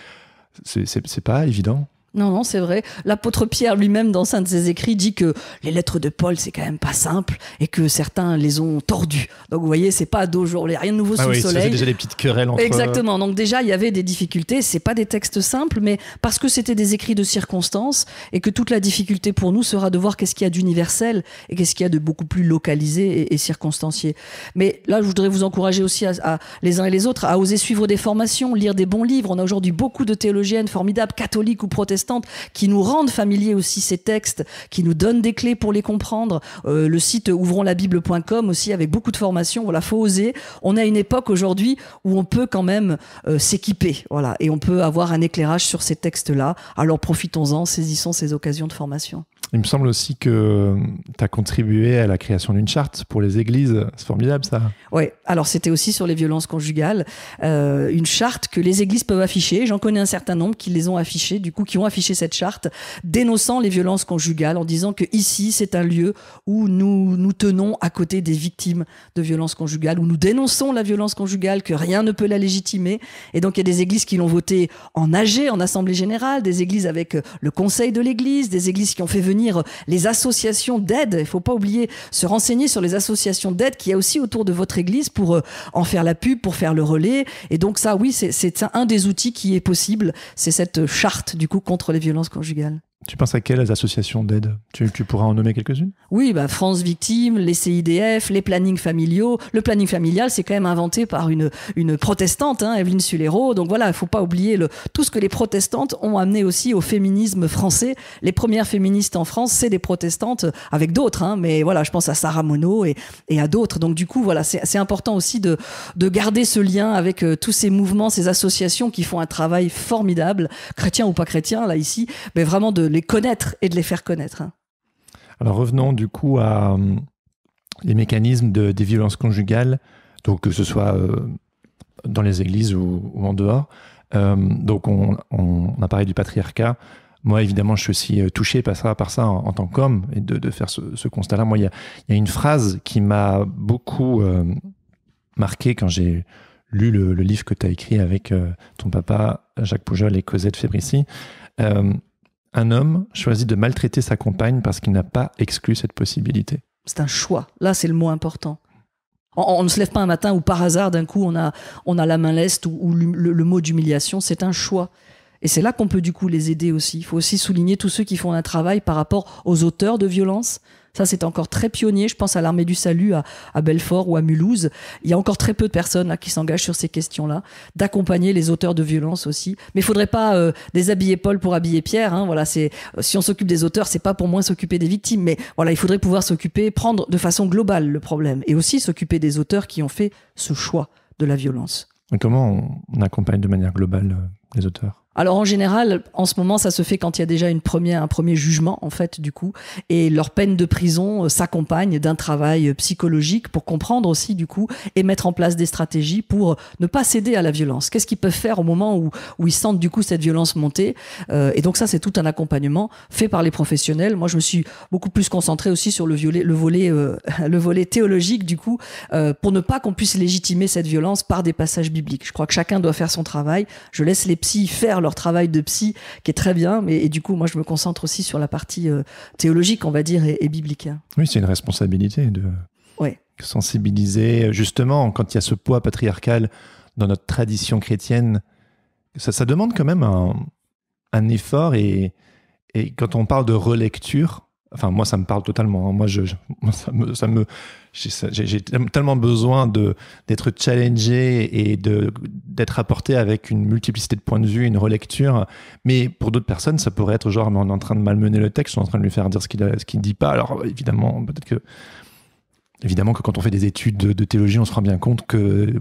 Speaker 3: pas évident.
Speaker 1: Non, c'est vrai. L'apôtre Pierre lui-même, dans un de ses écrits, dit que les lettres de Paul, c'est quand même pas simple et que certains les ont tordues. Donc, vous voyez, c'est pas d'aujourd'hui, rien de nouveau sous le soleil.
Speaker 3: Ça fait déjà des petites querelles entre eux.
Speaker 1: Exactement. Donc, déjà, il y avait des difficultés. C'est pas des textes simples, mais parce que c'était des écrits de circonstances et que toute la difficulté pour nous sera de voir qu'est-ce qu'il y a d'universel et qu'est-ce qu'il y a de beaucoup plus localisé et circonstancié. Mais là, je voudrais vous encourager aussi à les uns et les autres à oser suivre des formations, lire des bons livres. On a aujourd'hui beaucoup de théologiennes formidables, catholiques ou protestantes, qui nous rendent familiers aussi ces textes, qui nous donnent des clés pour les comprendre. Le site ouvronslabible.com aussi, avec beaucoup de formations. Voilà, faut oser. On a une époque aujourd'hui où on peut quand même s'équiper, voilà, et on peut avoir un éclairage sur ces textes-là. Alors profitons-en, saisissons ces occasions de formation.
Speaker 3: Il me semble aussi que tu as contribué à la création d'une charte pour les églises. C'est formidable, ça.
Speaker 1: Oui, alors c'était aussi sur les violences conjugales. Une charte que les églises peuvent afficher. J'en connais un certain nombre qui les ont affichées, du coup, qui ont affiché cette charte, dénonçant les violences conjugales, en disant que ici, c'est un lieu où nous tenons à côté des victimes de violences conjugales, où nous dénonçons la violence conjugale, que rien ne peut la légitimer. Et donc, il y a des églises qui l'ont voté en AG, en Assemblée Générale, des églises avec le Conseil de l'Église, des églises qui ont fait venir les associations d'aide. Il ne faut pas oublier se renseigner sur les associations d'aide qu'il y a aussi autour de votre église pour en faire la pub, pour faire le relais. Et donc ça, oui, c'est un des outils qui est possible. C'est cette charte, du coup, contre les violences conjugales.
Speaker 3: Tu penses à quelles associations d'aide ? Tu pourras en nommer quelques-unes ?
Speaker 1: Oui, France Victimes, les CIDF, les plannings familiaux. Le planning familial, c'est quand même inventé par une protestante, Evelyne Sulero. Donc voilà, il ne faut pas oublier tout ce que les protestantes ont amené aussi au féminisme français. Les premières féministes en France, c'est des protestantes, avec d'autres, mais voilà, je pense à Sarah Monod et à d'autres. Donc du coup, voilà, c'est important aussi de garder ce lien avec tous ces mouvements, ces associations qui font un travail formidable, chrétiens ou pas chrétiens, là, ici, mais vraiment de les connaître et de les faire connaître.
Speaker 3: Alors revenons du coup à les mécanismes des violences conjugales, donc que ce soit dans les églises ou en dehors. Donc on a parlé du patriarcat. Moi évidemment je suis aussi touché par ça en tant qu'homme et de faire ce constat-là. Moi il y a une phrase qui m'a beaucoup marqué quand j'ai lu le livre que tu as écrit avec ton papa Jacques Poujol et Cosette Fébricy. Un homme choisit de maltraiter sa compagne parce qu'il n'a pas exclu cette possibilité.
Speaker 1: C'est un choix. Là, c'est le mot important. On ne se lève pas un matin où par hasard, d'un coup, on a la main leste ou le mot d'humiliation. C'est un choix. Et c'est là qu'on peut du coup les aider aussi. Il faut aussi souligner tous ceux qui font un travail par rapport aux auteurs de violences. Ça, c'est encore très pionnier. Je pense à l'Armée du Salut à Belfort ou à Mulhouse. Il y a encore très peu de personnes là qui s'engagent sur ces questions-là, d'accompagner les auteurs de violences aussi. Mais il faudrait pas déshabiller Paul pour habiller Pierre. Voilà, si on s'occupe des auteurs, c'est pas pour moins s'occuper des victimes. Mais voilà, il faudrait pouvoir prendre de façon globale le problème et aussi s'occuper des auteurs qui ont fait ce choix de la violence.
Speaker 3: Et comment on accompagne de manière globale les auteurs ?
Speaker 1: Alors en général, en ce moment, ça se fait quand il y a déjà un premier jugement, en fait, du coup, et leur peine de prison s'accompagne d'un travail psychologique pour comprendre aussi, du coup, et mettre en place des stratégies pour ne pas céder à la violence. Qu'est-ce qu'ils peuvent faire au moment où ils sentent, du coup, cette violence monter ? Et donc ça, c'est tout un accompagnement fait par les professionnels. Moi, je me suis beaucoup plus concentrée aussi sur le volet théologique, du coup, pour ne pas qu'on puisse légitimer cette violence par des passages bibliques. Je crois que chacun doit faire son travail. Je laisse les psys faire leur travail de psy qui est très bien, et du coup moi je me concentre aussi sur la partie théologique, on va dire, et biblique.
Speaker 3: Oui, c'est une responsabilité de sensibiliser, justement, quand il y a ce poids patriarcal dans notre tradition chrétienne. Ça demande quand même un effort, et quand on parle de relecture, enfin moi ça me parle totalement, moi j'ai tellement besoin d'être challengé et d'être apporté avec une multiplicité de points de vue, une relecture. Mais pour d'autres personnes, ça pourrait être genre, mais on est en train de malmener le texte, on est en train de lui faire dire ce qu'il dit pas. Alors évidemment, peut-être que évidemment que quand on fait des études de théologie, on se rend bien compte que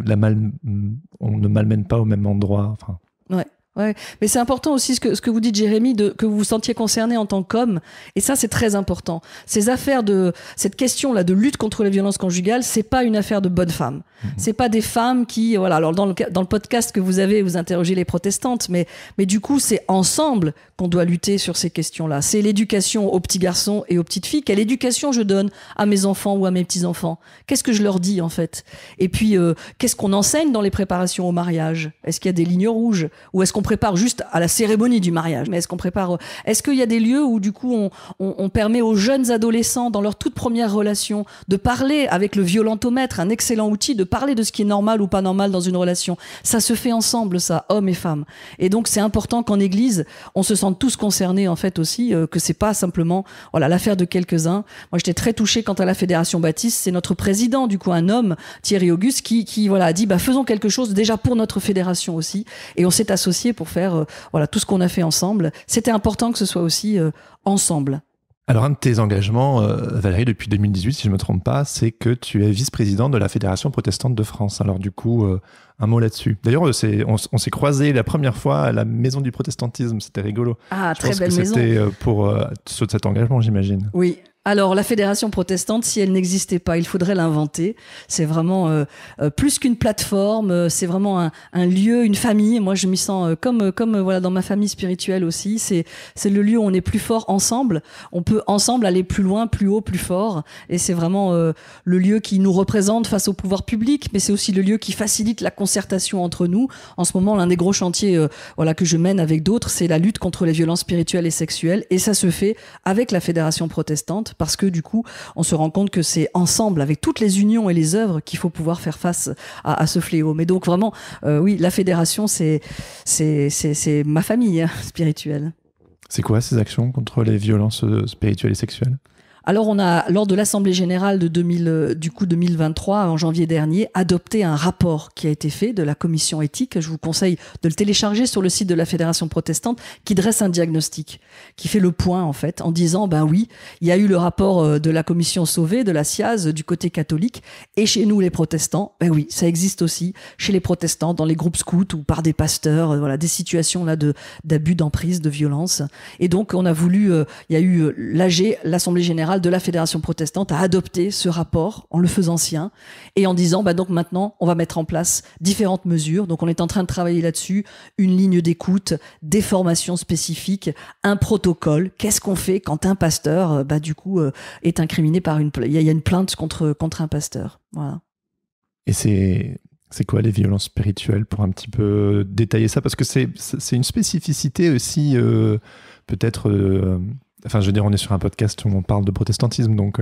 Speaker 3: on ne malmène pas au même endroit. Enfin.
Speaker 1: Ouais. Ouais, mais c'est important aussi ce que vous dites, Jérémy, que vous vous sentiez concerné en tant qu'homme, et ça c'est très important. Cette question-là de lutte contre les violences conjugales, c'est pas une affaire de bonnes femmes. C'est pas des femmes qui, voilà. Alors dans le podcast que vous avez, vous interrogez les protestantes, mais du coup c'est ensemble qu'on doit lutter sur ces questions-là. C'est l'éducation aux petits garçons et aux petites filles. Quelle éducation je donne à mes enfants ou à mes petits enfants? Qu'est-ce que je leur dis en fait? Et puis qu'est-ce qu'on enseigne dans les préparations au mariage? Est-ce qu'il y a des lignes rouges, ou est-ce qu'on prépare juste à la cérémonie du mariage? Mais est-ce qu'il y a des lieux où du coup on permet aux jeunes adolescents dans leur toute première relation de parler avec le violentomètre, un excellent outil, de parler de ce qui est normal ou pas normal dans une relation? Ça se fait ensemble, ça, hommes et femmes. Et donc c'est important qu'en Église on se sente tous concernés en fait aussi, que c'est pas simplement l'affaire de quelques-uns. Moi j'étais très touchée quant à la Fédération Baptiste, c'est notre président du coup, un homme, Thierry Auguste, qui a dit faisons quelque chose déjà pour notre fédération aussi, et on s'est associés pour faire tout ce qu'on a fait ensemble. C'était important que ce soit aussi ensemble.
Speaker 3: Alors un de tes engagements, Valérie, depuis 2018, si je ne me trompe pas, c'est que tu es vice-présidente de la Fédération protestante de France. Alors du coup, un mot là-dessus. D'ailleurs, on s'est croisés la première fois à la Maison du Protestantisme, c'était rigolo.
Speaker 1: Ah, très belle maison.
Speaker 3: C'était pour cet engagement, j'imagine.
Speaker 1: Oui. Alors, la Fédération protestante, si elle n'existait pas, il faudrait l'inventer. C'est vraiment plus qu'une plateforme, c'est vraiment un lieu, une famille. Moi, je m'y sens comme dans ma famille spirituelle aussi. C'est le lieu où on est plus fort ensemble. On peut ensemble aller plus loin, plus haut, plus fort. Et c'est vraiment le lieu qui nous représente face au pouvoir public, mais c'est aussi le lieu qui facilite la concertation entre nous. En ce moment, l'un des gros chantiers que je mène avec d'autres, c'est la lutte contre les violences spirituelles et sexuelles. Et ça se fait avec la Fédération protestante, parce que du coup, on se rend compte que c'est ensemble, avec toutes les unions et les œuvres, qu'il faut pouvoir faire face à ce fléau. Mais donc vraiment, oui, la fédération, c'est ma famille spirituelle.
Speaker 3: C'est quoi ces actions contre les violences spirituelles et sexuelles ?
Speaker 1: Alors on a, lors de l'Assemblée générale de 2023, en janvier dernier, adopté un rapport qui a été fait de la commission éthique. Je vous conseille de le télécharger sur le site de la Fédération protestante, qui dresse un diagnostic, qui fait le point en fait, en disant oui, il y a eu le rapport de la commission Sauvé, de la SIAZ, du côté catholique, et chez nous les protestants, oui, ça existe aussi chez les protestants, dans les groupes scouts ou par des pasteurs, des situations là d'abus, d'emprise, de violence. Et donc on a voulu, il y a eu l'AG, l'Assemblée générale de la Fédération protestante, a adopté ce rapport en le faisant sien et en disant donc maintenant on va mettre en place différentes mesures. Donc on est en train de travailler là-dessus, une ligne d'écoute, des formations spécifiques, un protocole. Qu'est-ce qu'on fait quand un pasteur est incriminé par il y a une plainte contre un pasteur. Voilà. Et
Speaker 3: c'est quoi les violences spirituelles, pour un petit peu détailler ça, parce que c'est une spécificité aussi peut-être. Enfin, je veux dire, on est sur un podcast où on parle de protestantisme, donc...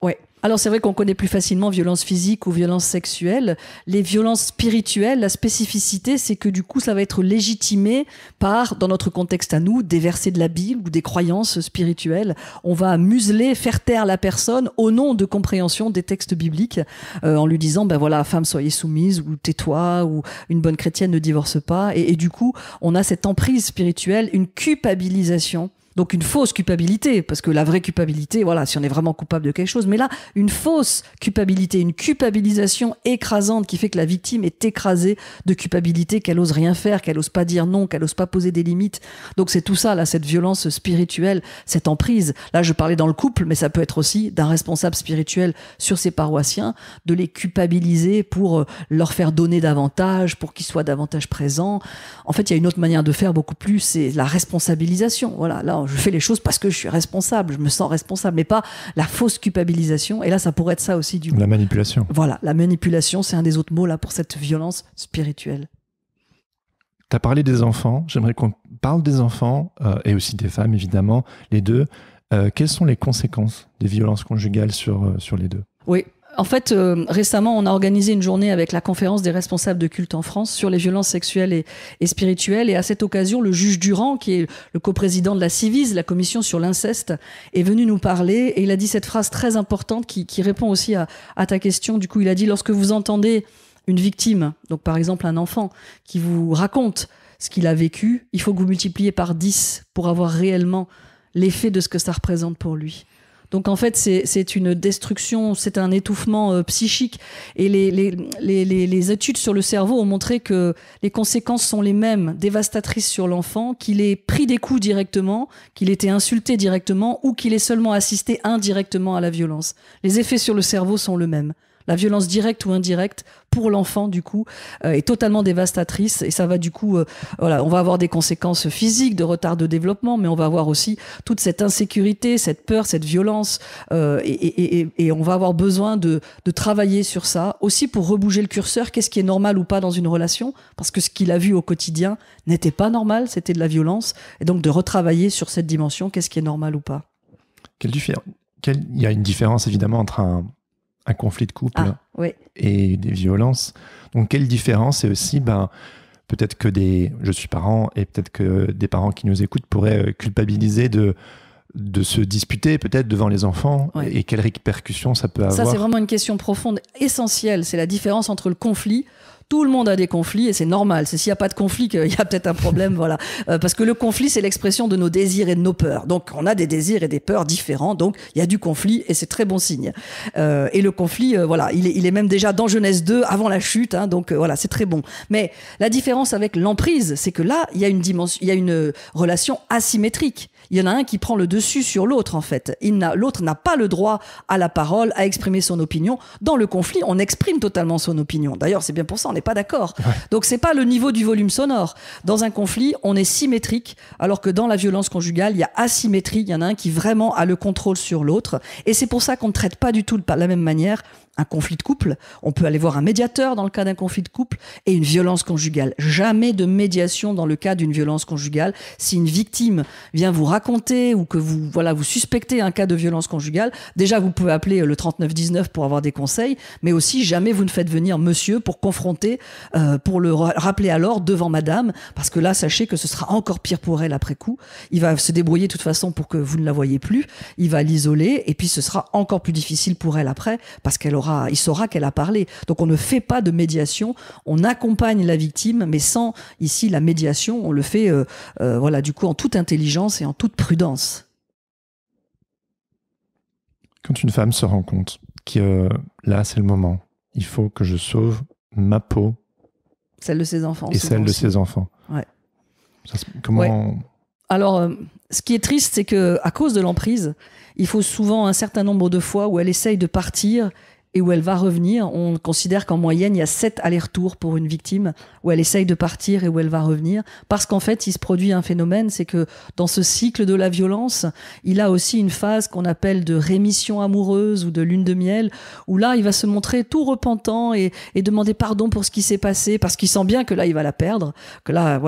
Speaker 1: Ouais. Alors, c'est vrai qu'on connaît plus facilement violence physique ou violence sexuelle. Les violences spirituelles, la spécificité, c'est que du coup, ça va être légitimé par, dans notre contexte à nous, des versets de la Bible ou des croyances spirituelles. On va museler, faire taire la personne au nom de compréhension des textes bibliques, en lui disant, femme, soyez soumise, ou tais-toi, ou une bonne chrétienne ne divorce pas. Et du coup, on a cette emprise spirituelle, une culpabilisation. Donc une fausse culpabilité, parce que la vraie culpabilité, si on est vraiment coupable de quelque chose, mais là, une fausse culpabilité, une culpabilisation écrasante qui fait que la victime est écrasée de culpabilité, qu'elle ose rien faire, qu'elle ose pas dire non, qu'elle ose pas poser des limites. Donc c'est tout ça, là, cette violence spirituelle, cette emprise. Là, je parlais dans le couple, mais ça peut être aussi d'un responsable spirituel sur ses paroissiens, de les culpabiliser pour leur faire donner davantage, pour qu'ils soient davantage présents. En fait, il y a une autre manière de faire beaucoup plus, c'est la responsabilisation. Voilà, là, je fais les choses parce que je suis responsable, je me sens responsable, mais pas la fausse culpabilisation. Et là, ça pourrait être ça aussi du coup.
Speaker 3: La manipulation.
Speaker 1: Voilà, la manipulation, c'est un des autres mots là pour cette violence spirituelle.
Speaker 3: Tu as parlé des enfants, j'aimerais qu'on parle des enfants et aussi des femmes, évidemment, les deux. Quelles sont les conséquences des violences conjugales sur les deux ?
Speaker 1: Oui. En fait, récemment, on a organisé une journée avec la conférence des responsables de culte en France sur les violences sexuelles et spirituelles. Et à cette occasion, le juge Durand, qui est le coprésident de la CIVIS, la commission sur l'inceste, est venu nous parler. Et il a dit cette phrase très importante qui répond aussi à ta question. Du coup, il a dit, lorsque vous entendez une victime, donc par exemple un enfant, qui vous raconte ce qu'il a vécu, il faut que vous multipliez par 10 pour avoir réellement l'effet de ce que ça représente pour lui. Donc en fait, c'est une destruction, c'est un étouffement psychique. Et les études sur le cerveau ont montré que les conséquences sont les mêmes, dévastatrices sur l'enfant, qu'il ait pris des coups directement, qu'il ait été insulté directement ou qu'il ait seulement assisté indirectement à la violence. Les effets sur le cerveau sont les mêmes. La violence directe ou indirecte pour l'enfant, du coup, est totalement dévastatrice et ça va du coup, on va avoir des conséquences physiques, de retard de développement, mais on va avoir aussi toute cette insécurité, cette peur, cette violence et on va avoir besoin de travailler sur ça, aussi pour rebouger le curseur, qu'est-ce qui est normal ou pas dans une relation, parce que ce qu'il a vu au quotidien n'était pas normal, c'était de la violence, et donc de retravailler sur cette dimension, qu'est-ce qui est normal ou pas.
Speaker 3: Il y a une différence évidemment entre un conflit de couple et des violences. Donc, quelle différence? Et aussi, peut-être que je suis parent et peut-être que des parents qui nous écoutent pourraient culpabiliser de se disputer peut-être devant les enfants et quelles répercussions ça peut avoir.
Speaker 1: Ça, c'est vraiment une question profonde, essentielle. C'est la différence entre le conflit. Tout le monde a des conflits et c'est normal. C'est s'il n'y a pas de conflit qu'il y a peut-être un problème, voilà. Parce que le conflit, c'est l'expression de nos désirs et de nos peurs. Donc, on a des désirs et des peurs différents. Donc, il y a du conflit et c'est très bon signe. Et le conflit, il est même déjà dans Genèse 2, avant la chute. Donc, c'est très bon. Mais la différence avec l'emprise, c'est que là, il y a une relation asymétrique. Il y en a un qui prend le dessus sur l'autre, en fait. L'autre n'a pas le droit à la parole, à exprimer son opinion. Dans le conflit, on exprime totalement son opinion. D'ailleurs, c'est bien pour ça, on n'est pas d'accord. Ouais. Donc, c'est pas le niveau du volume sonore. Dans un conflit, on est symétrique, alors que dans la violence conjugale, il y a asymétrie. Il y en a un qui vraiment a le contrôle sur l'autre. Et c'est pour ça qu'on ne traite pas du tout de la même manière un conflit de couple. On peut aller voir un médiateur dans le cas d'un conflit de couple et une violence conjugale. Jamais de médiation dans le cas d'une violence conjugale. Si une victime vient vous raconter ou que vous suspectez un cas de violence conjugale, déjà vous pouvez appeler le 3919 pour avoir des conseils, mais aussi jamais vous ne faites venir monsieur pour confronter, pour le rappeler alors devant madame, parce que là, sachez que ce sera encore pire pour elle après coup. Il va se débrouiller de toute façon pour que vous ne la voyez plus. Il va l'isoler et puis ce sera encore plus difficile pour elle après parce il saura qu'elle a parlé. Donc on ne fait pas de médiation, on accompagne la victime, mais sans ici la médiation, on le fait du coup en toute intelligence et en toute prudence.
Speaker 3: Quand une femme se rend compte que là c'est le moment, il faut que je sauve ma peau,
Speaker 1: celle de ses enfants
Speaker 3: et celle de ses enfants.
Speaker 1: Ouais.
Speaker 3: Comment
Speaker 1: ouais. Alors, ce qui est triste, c'est que à cause de l'emprise, il faut souvent un certain nombre de fois où elle essaye de partir et où elle va revenir. On considère qu'en moyenne, il y a 7 allers-retours pour une victime où elle essaye de partir et où elle va revenir. Parce qu'en fait, il se produit un phénomène, c'est que dans ce cycle de la violence, il a aussi une phase qu'on appelle de rémission amoureuse ou de lune de miel, où là, il va se montrer tout repentant et demander pardon pour ce qui s'est passé, parce qu'il sent bien que là, il va la perdre, que là,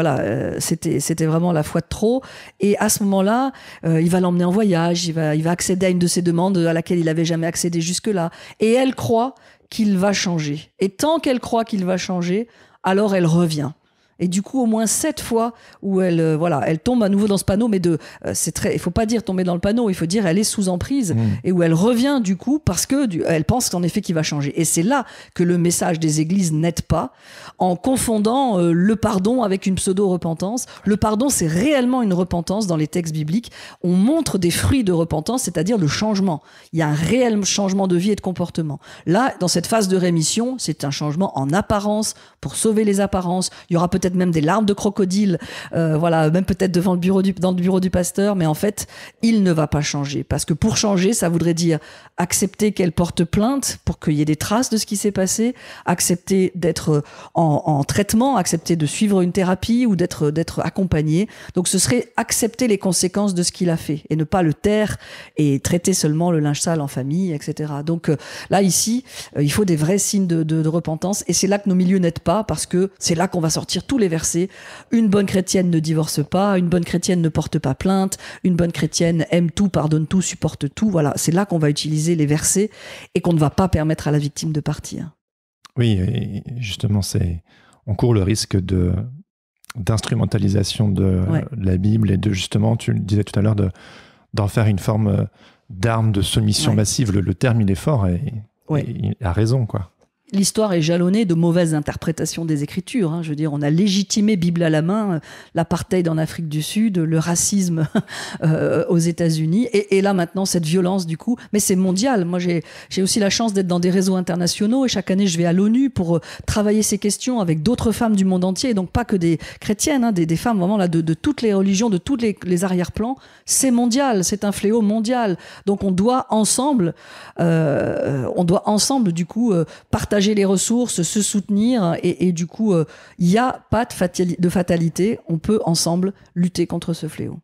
Speaker 1: c'était vraiment la fois de trop. Et à ce moment-là, il va l'emmener en voyage, il va accéder à une de ses demandes à laquelle il n'avait jamais accédé jusque-là. Et elle croit qu'il va changer. Et tant qu'elle croit qu'il va changer, alors elle revient. Et du coup, au moins 7 fois où elle tombe à nouveau dans ce panneau, mais il faut pas dire tomber dans le panneau, il faut dire elle est sous emprise et où elle revient du coup parce que elle pense qu'en effet qu'il va changer. Et c'est là que le message des églises n'aide pas, en confondant le pardon avec une pseudo-repentance. Le pardon, c'est réellement une repentance dans les textes bibliques. On montre des fruits de repentance, c'est-à-dire le changement. Il y a un réel changement de vie et de comportement. Là, dans cette phase de rémission, c'est un changement en apparence, pour sauver les apparences. Il y aura peut-être même des larmes de crocodile, même peut-être dans le bureau du pasteur, mais en fait, il ne va pas changer. Parce que pour changer, ça voudrait dire accepter qu'elle porte plainte pour qu'il y ait des traces de ce qui s'est passé, accepter d'être en traitement, accepter de suivre une thérapie ou d'être accompagné. Donc ce serait accepter les conséquences de ce qu'il a fait et ne pas le taire et traiter seulement le linge sale en famille, etc. Donc là, ici, il faut des vrais signes de repentance et c'est là que nos milieux n'aident pas parce que c'est là qu'on va sortir tous les versets. Une bonne chrétienne ne divorce pas, une bonne chrétienne ne porte pas plainte, une bonne chrétienne aime tout, pardonne tout, supporte tout. Voilà, c'est là qu'on va utiliser les versets et qu'on ne va pas permettre à la victime de partir.
Speaker 3: Oui, et justement, on court le risque d'instrumentalisation de la Bible et de justement, tu le disais tout à l'heure, d'en faire une forme d'arme de soumission massive. Le terme, il est fort et il a raison, quoi.
Speaker 1: l'histoire est jalonnée de mauvaises interprétations des Écritures. Je veux dire, on a légitimé, Bible à la main, l'apartheid en Afrique du Sud, le racisme aux États-Unis, et là maintenant cette violence du coup. Mais c'est mondial. Moi, j'ai aussi la chance d'être dans des réseaux internationaux, et chaque année je vais à l'ONU pour travailler ces questions avec d'autres femmes du monde entier, et donc pas que des chrétiennes, des femmes vraiment là de toutes les religions, de tous les arrière-plans. C'est mondial, c'est un fléau mondial. Donc on doit ensemble du coup partager les ressources, se soutenir, et du coup, il n'y a pas de fatalité. On peut ensemble lutter contre ce fléau.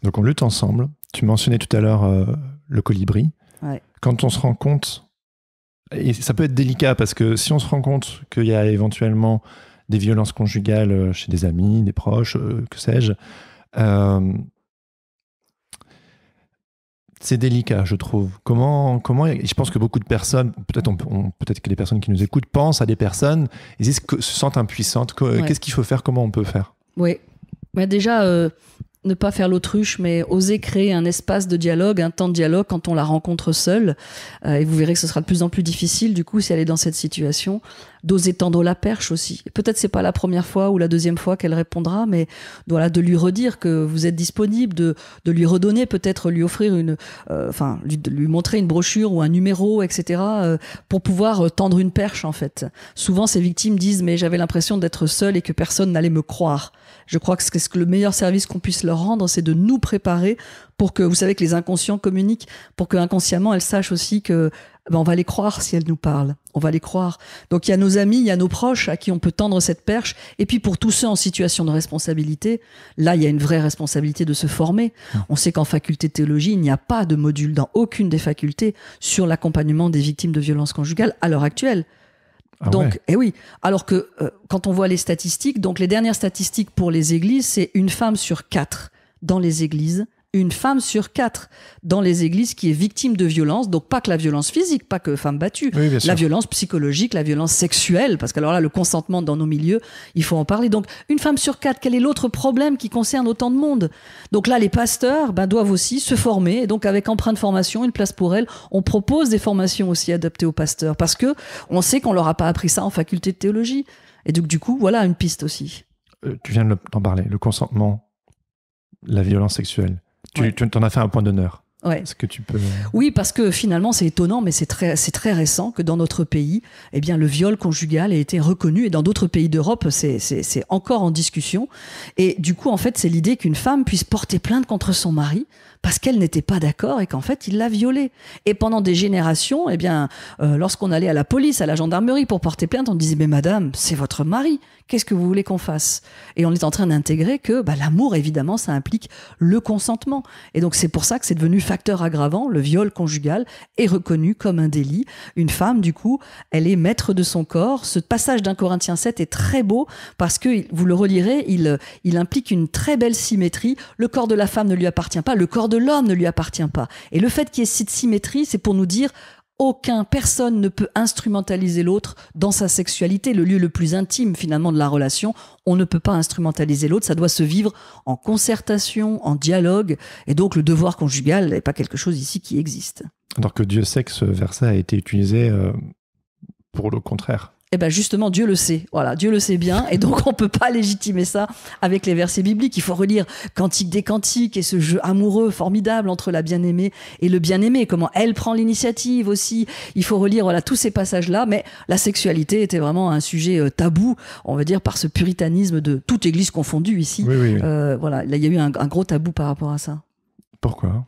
Speaker 3: Donc on lutte ensemble. Tu mentionnais tout à l'heure le colibri.
Speaker 1: Ouais.
Speaker 3: Quand on se rend compte, et ça peut être délicat parce que si on se rend compte qu'il y a éventuellement des violences conjugales chez des amis, des proches, que sais-je, c'est délicat, je trouve. Comment je pense que beaucoup de personnes, peut-être que les personnes qui nous écoutent pensent à des personnes, ils se sentent impuissantes. Qu'est-ce qu'il faut faire? Comment on peut faire?
Speaker 1: Oui. Mais déjà, ne pas faire l'autruche, mais oser créer un espace de dialogue, un temps de dialogue quand on la rencontre seule. Et vous verrez que ce sera de plus en plus difficile, du coup, si elle est dans cette situation, d'oser tendre la perche aussi. Peut-être c'est pas la première fois ou la deuxième fois qu'elle répondra, mais voilà, de lui redire que vous êtes disponible, de lui redonner, peut-être lui offrir lui montrer une brochure ou un numéro, etc., pour pouvoir tendre une perche, en fait. Souvent, ces victimes disent, mais j'avais l'impression d'être seule et que personne n'allait me croire. Je crois que le meilleur service qu'on puisse leur rendre, c'est de nous préparer pour que, vous savez que les inconscients communiquent, pour que inconsciemment elles sachent aussi que on va les croire si elles nous parlent. On va les croire. Donc il y a nos amis, il y a nos proches à qui on peut tendre cette perche. Et puis pour tous ceux en situation de responsabilité, là il y a une vraie responsabilité de se former. On sait qu'en faculté de théologie, il n'y a pas de module dans aucune des facultés sur l'accompagnement des victimes de violences conjugales à l'heure actuelle. Donc, ouais. Oui. Alors que quand on voit les statistiques, donc les dernières statistiques pour les églises, c'est 1 femme sur 4 dans les églises. 1 femme sur 4 dans les églises qui est victime de violence, donc pas que la violence physique, pas que femme battue, oui, la violence psychologique, la violence sexuelle, parce que alors là, le consentement dans nos milieux, il faut en parler. Donc, 1 femme sur 4, quel est l'autre problème qui concerne autant de monde? Donc là, les pasteurs doivent aussi se former, et donc avec Empreinte Formation, une place pour elles, on propose des formations aussi adaptées aux pasteurs, parce que on sait qu'on leur a pas appris ça en faculté de théologie. Et donc, du coup, voilà une piste aussi.
Speaker 3: Tu viens d'en parler, le consentement, la violence sexuelle. Tu t'en as fait un point d'honneur.
Speaker 1: Ouais.
Speaker 3: Est-ce que tu peux...
Speaker 1: Oui, parce que finalement, c'est étonnant, mais c'est très récent que dans notre pays, eh bien, le viol conjugal ait été reconnu, et dans d'autres pays d'Europe, c'est encore en discussion. Et du coup, en fait, c'est l'idée qu'une femme puisse porter plainte contre son mari parce qu'elle n'était pas d'accord et qu'en fait, il l'a violée. Et pendant des générations, eh bien, lorsqu'on allait à la police, à la gendarmerie pour porter plainte, on disait « Mais madame, c'est votre mari, qu'est-ce que vous voulez qu'on fasse ?» Et on est en train d'intégrer que l'amour, évidemment, ça implique le consentement. Et donc, c'est pour ça que c'est devenu facteur aggravant. Le viol conjugal est reconnu comme un délit. Une femme, du coup, elle est maître de son corps. Ce passage d'un Corinthiens 7 est très beau parce que, vous le relirez, il implique une très belle symétrie. Le corps de la femme ne lui appartient pas, le corps de l'homme ne lui appartient pas. Et le fait qu'il y ait cette symétrie, c'est pour nous dire personne ne peut instrumentaliser l'autre dans sa sexualité, le lieu le plus intime finalement de la relation. On ne peut pas instrumentaliser l'autre, ça doit se vivre en concertation, en dialogue, et donc le devoir conjugal n'est pas quelque chose ici qui existe.
Speaker 3: Alors que Dieu sait que ce verset a été utilisé pour le contraire.
Speaker 1: Eh ben justement, Dieu le sait. Voilà, Dieu le sait bien. Et donc, on peut pas légitimer ça avec les versets bibliques. Il faut relire Cantique des Cantiques et ce jeu amoureux formidable entre la bien-aimée et le bien-aimé. Comment elle prend l'initiative aussi. Il faut relire, tous ces passages-là. Mais la sexualité était vraiment un sujet tabou, on va dire, par ce puritanisme de toute église confondue ici.
Speaker 3: Oui.
Speaker 1: Là, il y a eu un gros tabou par rapport à ça.
Speaker 3: Pourquoi?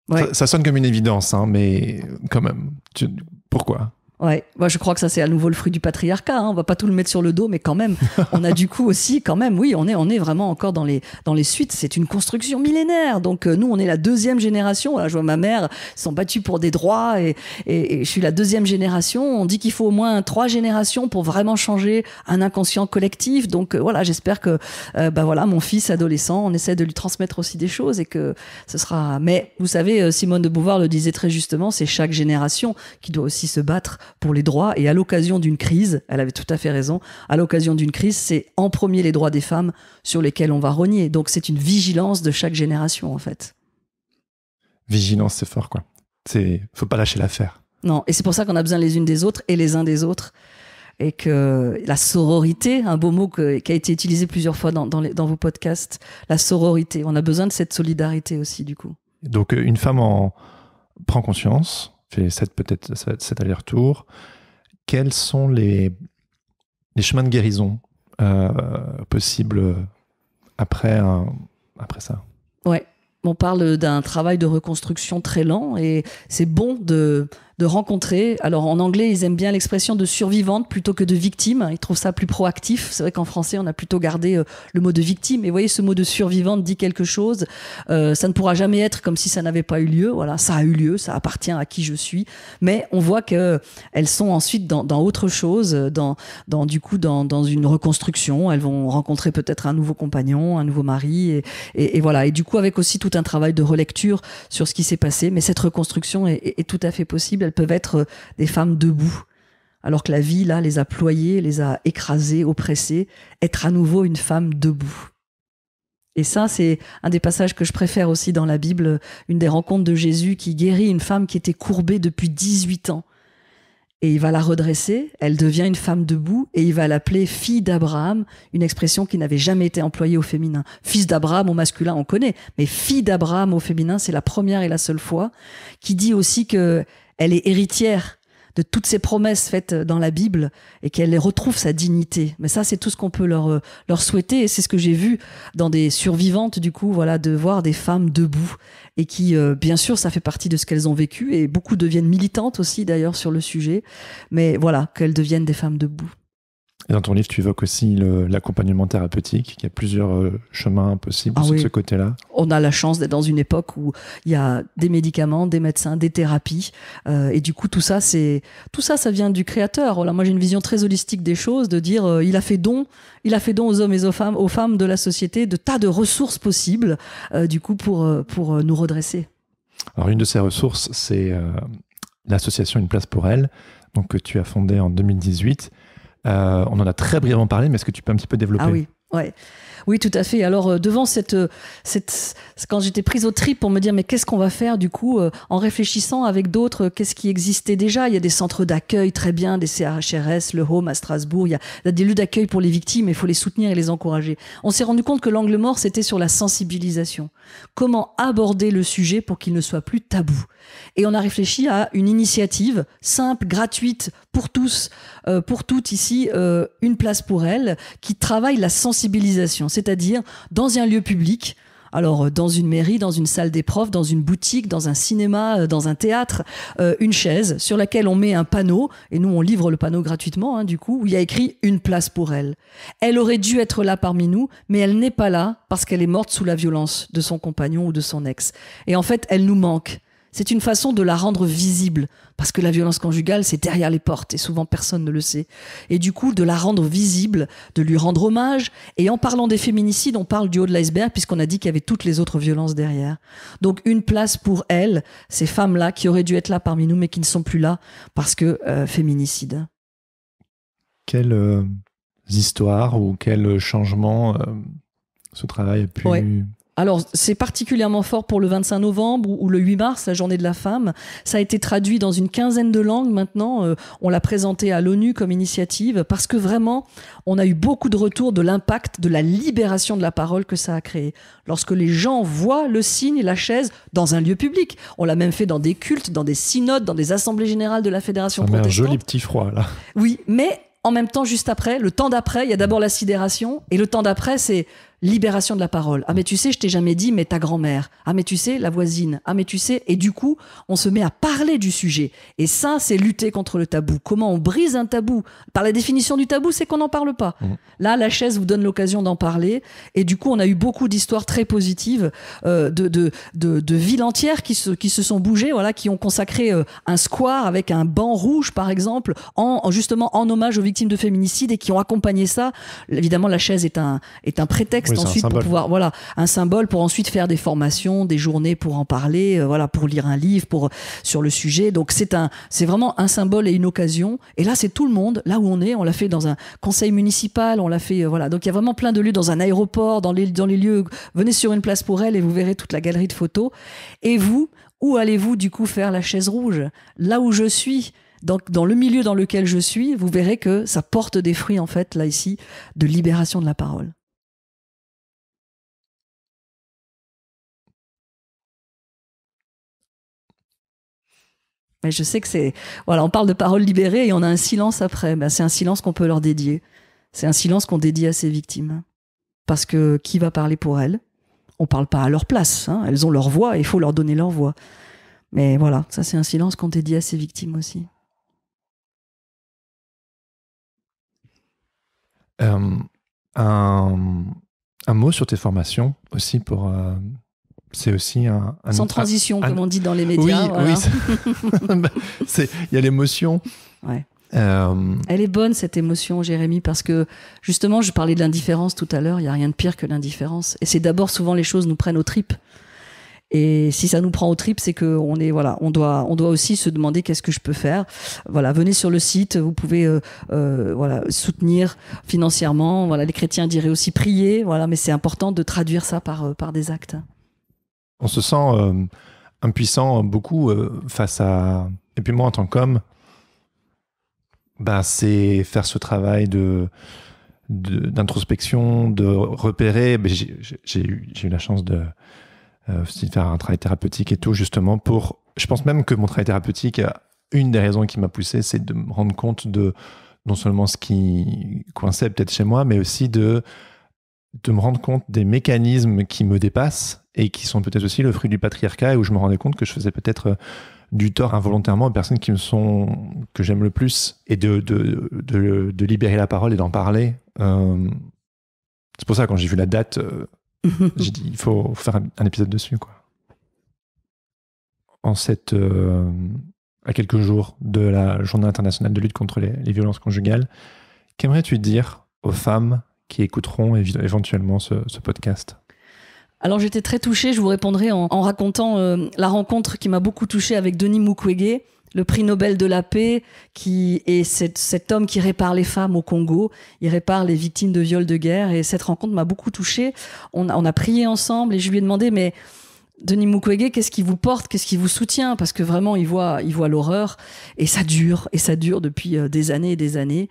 Speaker 1: Ouais.
Speaker 3: Ça sonne comme une évidence, mais quand même. Pourquoi?
Speaker 1: Ouais, moi je crois que ça c'est à nouveau le fruit du patriarcat. On va pas tout le mettre sur le dos, mais quand même, on a du coup aussi, quand même, oui, on est vraiment encore dans les suites. C'est une construction millénaire. Donc nous, on est la 2e génération. Là, je vois ma mère, ils sont battus pour des droits, et je suis la 2e génération. On dit qu'il faut au moins 3 générations pour vraiment changer un inconscient collectif. Donc voilà, j'espère que mon fils adolescent, on essaie de lui transmettre aussi des choses et que ce sera. Mais vous savez, Simone de Beauvoir le disait très justement, c'est chaque génération qui doit aussi se battre pour les droits, et à l'occasion d'une crise, elle avait tout à fait raison, à l'occasion d'une crise, c'est en premier les droits des femmes sur lesquels on va rogner. Donc c'est une vigilance de chaque génération en fait.
Speaker 3: Vigilance, c'est fort quoi. Faut pas lâcher l'affaire.
Speaker 1: Non, et c'est pour ça qu'on a besoin les unes des autres et les uns des autres. Et que la sororité, un beau mot qui a été utilisé plusieurs fois dans vos podcasts, la sororité, on a besoin de cette solidarité aussi du coup.
Speaker 3: Donc une femme prend conscience, fait cet aller-retour. Quels sont les chemins de guérison possibles après ça?
Speaker 1: Ouais, on parle d'un travail de reconstruction très lent et c'est bon de rencontrer. Alors en anglais, ils aiment bien l'expression de survivante plutôt que de victime. Ils trouvent ça plus proactif. C'est vrai qu'en français, on a plutôt gardé le mot de victime. Et vous voyez, ce mot de survivante dit quelque chose. Ça ne pourra jamais être comme si ça n'avait pas eu lieu. Voilà, ça a eu lieu, ça appartient à qui je suis. Mais on voit que elles sont ensuite dans autre chose, dans une reconstruction. Elles vont rencontrer peut-être un nouveau compagnon, un nouveau mari, et voilà. Et du coup, avec aussi tout un travail de relecture sur ce qui s'est passé. Mais cette reconstruction est tout à fait possible. Elles peuvent être des femmes debout, alors que la vie, là, les a ployées, les a écrasées, oppressées. Être à nouveau une femme debout. Et ça, c'est un des passages que je préfère aussi dans la Bible, une des rencontres de Jésus qui guérit une femme qui était courbée depuis 18 ans. Et il va la redresser, elle devient une femme debout, et il va l'appeler fille d'Abraham, une expression qui n'avait jamais été employée au féminin. Fils d'Abraham au masculin, on connaît, mais fille d'Abraham au féminin, c'est la première et la seule fois, qui dit aussi que elle est héritière de toutes ces promesses faites dans la Bible et qu'elle retrouve sa dignité. Mais ça, c'est tout ce qu'on peut leur souhaiter, et c'est ce que j'ai vu dans des survivantes, du coup, voilà, de voir des femmes debout et qui, bien sûr, ça fait partie de ce qu'elles ont vécu, et beaucoup deviennent militantes aussi, d'ailleurs, sur le sujet, mais voilà, qu'elles deviennent des femmes debout.
Speaker 3: Et dans ton livre, tu évoques aussi l'accompagnement thérapeutique. Il y a plusieurs chemins possibles de ce côté-là.
Speaker 1: On a la chance d'être dans une époque où il y a des médicaments, des médecins, des thérapies. Et du coup, tout ça, ça vient du Créateur. Voilà, moi, j'ai une vision très holistique des choses, de dire il a fait don aux hommes et aux femmes de la société de tas de ressources possibles, du coup, pour nous redresser.
Speaker 3: Alors, une de ces ressources, c'est l'association Une place pour elle, donc, que tu as fondée en 2018. On en a très brièvement parlé, mais est-ce que tu peux un petit peu développer?
Speaker 1: Ah oui, ouais. Oui, tout à fait. Alors, devant quand j'étais prise au trip pour me dire, mais qu'est-ce qu'on va faire, du coup, en réfléchissant avec d'autres, qu'est-ce qui existait déjà? Il y a des centres d'accueil très bien, des CHRS, le Home à Strasbourg, il y a des lieux d'accueil pour les victimes, il faut les soutenir et les encourager. On s'est rendu compte que l'angle mort, c'était sur la sensibilisation. Comment aborder le sujet pour qu'il ne soit plus tabou? Et on a réfléchi à une initiative simple, gratuite, pour tous, pour toutes ici, Une place pour elle, qui travaille la sensibilisation, c'est-à-dire dans un lieu public. Alors, dans une mairie, dans une salle des profs, dans une boutique, dans un cinéma, dans un théâtre, une chaise sur laquelle on met un panneau, et nous, on livre le panneau gratuitement, du coup, où il y a écrit « Une place pour elle ». Elle aurait dû être là parmi nous, mais elle n'est pas là parce qu'elle est morte sous la violence de son compagnon ou de son ex. Et en fait, elle nous manque. C'est une façon de la rendre visible, parce que la violence conjugale, c'est derrière les portes, et souvent personne ne le sait. Et du coup, de la rendre visible, de lui rendre hommage, et en parlant des féminicides, on parle du haut de l'iceberg, puisqu'on a dit qu'il y avait toutes les autres violences derrière. Donc, une place pour elles, ces femmes-là, qui auraient dû être là parmi nous, mais qui ne sont plus là, parce que féminicide.
Speaker 3: Quelles histoires ou quels changements ce travail a pu...
Speaker 1: Ouais. Alors, c'est particulièrement fort pour le 25 novembre ou le 8 mars, la journée de la femme. Ça a été traduit dans une quinzaine de langues maintenant. On l'a présenté à l'ONU comme initiative parce que vraiment, on a eu beaucoup de retours de l'impact de la libération de la parole que ça a créé. Lorsque les gens voient le signe, la chaise, dans un lieu public. On l'a même fait dans des cultes, dans des synodes, dans des assemblées générales de la Fédération protestante.
Speaker 3: Ça met un joli petit froid, là.
Speaker 1: Oui, mais en même temps, juste après, le temps d'après, il y a d'abord la sidération, et le temps d'après, c'est libération de la parole. Ah mais tu sais, je t'ai jamais dit, mais ta grand-mère. Ah mais tu sais, la voisine. Ah mais tu sais, et du coup, on se met à parler du sujet. Et ça, c'est lutter contre le tabou. Comment on brise un tabou? Par la définition du tabou, c'est qu'on n'en parle pas. Là, la chaise vous donne l'occasion d'en parler. Et du coup, on a eu beaucoup d'histoires très positives de villes entières qui se sont bougées, voilà, qui ont consacré un square avec un banc rouge, par exemple, justement en hommage aux victimes de féminicide, et qui ont accompagné ça. Évidemment, la chaise est un prétexte. Oui, ensuite pour pouvoir, voilà, un symbole pour ensuite faire des formations, des journées pour en parler, voilà, pour lire un livre sur le sujet. Donc c'est vraiment un symbole et une occasion. Et là, c'est tout le monde. Là où on l'a fait dans un conseil municipal, on l'a fait, voilà. Donc il y a vraiment plein de lieux, dans un aéroport, dans les lieux. Venez sur Une place pour elle et vous verrez toute la galerie de photos. Et vous, où allez-vous du coup faire la chaise rouge ? Là où je suis, dans le milieu dans lequel je suis, vous verrez que ça porte des fruits, en fait, là, ici, de libération de la parole. Mais je sais que c'est... Voilà, on parle de paroles libérées et on a un silence après. Ben, c'est un silence qu'on peut leur dédier. C'est un silence qu'on dédie à ces victimes. Parce que qui va parler pour elles ? On ne parle pas à leur place. Hein. Elles ont leur voix et il faut leur donner leur voix. Mais voilà, ça c'est un silence qu'on dédie à ces victimes aussi.
Speaker 3: Un mot sur tes formations aussi pour... c'est aussi
Speaker 1: sans transition, comme on dit dans les médias.
Speaker 3: Oui, voilà. Il y a l'émotion.
Speaker 1: Ouais. Elle est bonne, cette émotion, Jérémy, parce que justement, je parlais de l'indifférence tout à l'heure, il n'y a rien de pire que l'indifférence. Et c'est d'abord, souvent, les choses nous prennent aux tripes. Et si ça nous prend aux tripes, c'est qu'on est, voilà, on doit aussi se demander qu'est-ce que je peux faire. Voilà, venez sur le site, vous pouvez voilà, soutenir financièrement. Voilà, les chrétiens diraient aussi prier, voilà, mais c'est important de traduire ça par des actes.
Speaker 3: On se sent impuissant beaucoup face à... Et puis moi, en tant qu'homme, c'est faire ce travail d'introspection, de repérer. J'ai eu la chance de faire un travail thérapeutique et tout, justement, pour... Je pense même que mon travail thérapeutique, une des raisons qui m'a poussé, c'est de me rendre compte de non seulement ce qui coinçait peut-être chez moi, mais aussi de me rendre compte des mécanismes qui me dépassent et qui sont peut-être aussi le fruit du patriarcat, et où je me rendais compte que je faisais peut-être du tort involontairement aux personnes que j'aime le plus, et de libérer la parole et d'en parler. C'est pour ça, quand j'ai vu la date, j'ai dit, il faut faire un épisode dessus, quoi. À quelques jours de la Journée internationale de lutte contre les violences conjugales, qu'aimerais-tu dire aux femmes qui écouteront éventuellement ce podcast ?
Speaker 1: Alors j'étais très touchée, je vous répondrai en racontant la rencontre qui m'a beaucoup touchée avec Denis Mukwege, le prix Nobel de la paix, qui est cet homme qui répare les femmes au Congo, il répare les victimes de viols de guerre, et cette rencontre m'a beaucoup touchée. On a prié ensemble et je lui ai demandé, mais Denis Mukwege, qu'est-ce qui vous porte, qu'est-ce qui vous soutient ? Parce que vraiment, il voit l'horreur, et ça dure depuis des années et des années.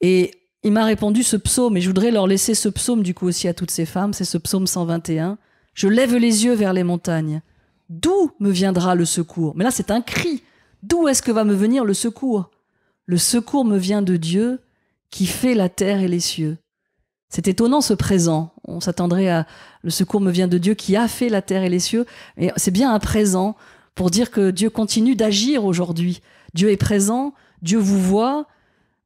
Speaker 1: Et il m'a répondu ce psaume, et je voudrais leur laisser ce psaume du coup aussi à toutes ces femmes, c'est ce psaume 121. Je lève les yeux vers les montagnes. D'où me viendra le secours ? Mais là, c'est un cri. D'où est-ce que va me venir le secours ? Le secours me vient de Dieu qui fait la terre et les cieux. C'est étonnant ce présent. On s'attendrait à le secours me vient de Dieu qui a fait la terre et les cieux. Mais c'est bien un présent pour dire que Dieu continue d'agir aujourd'hui. Dieu est présent, Dieu vous voit.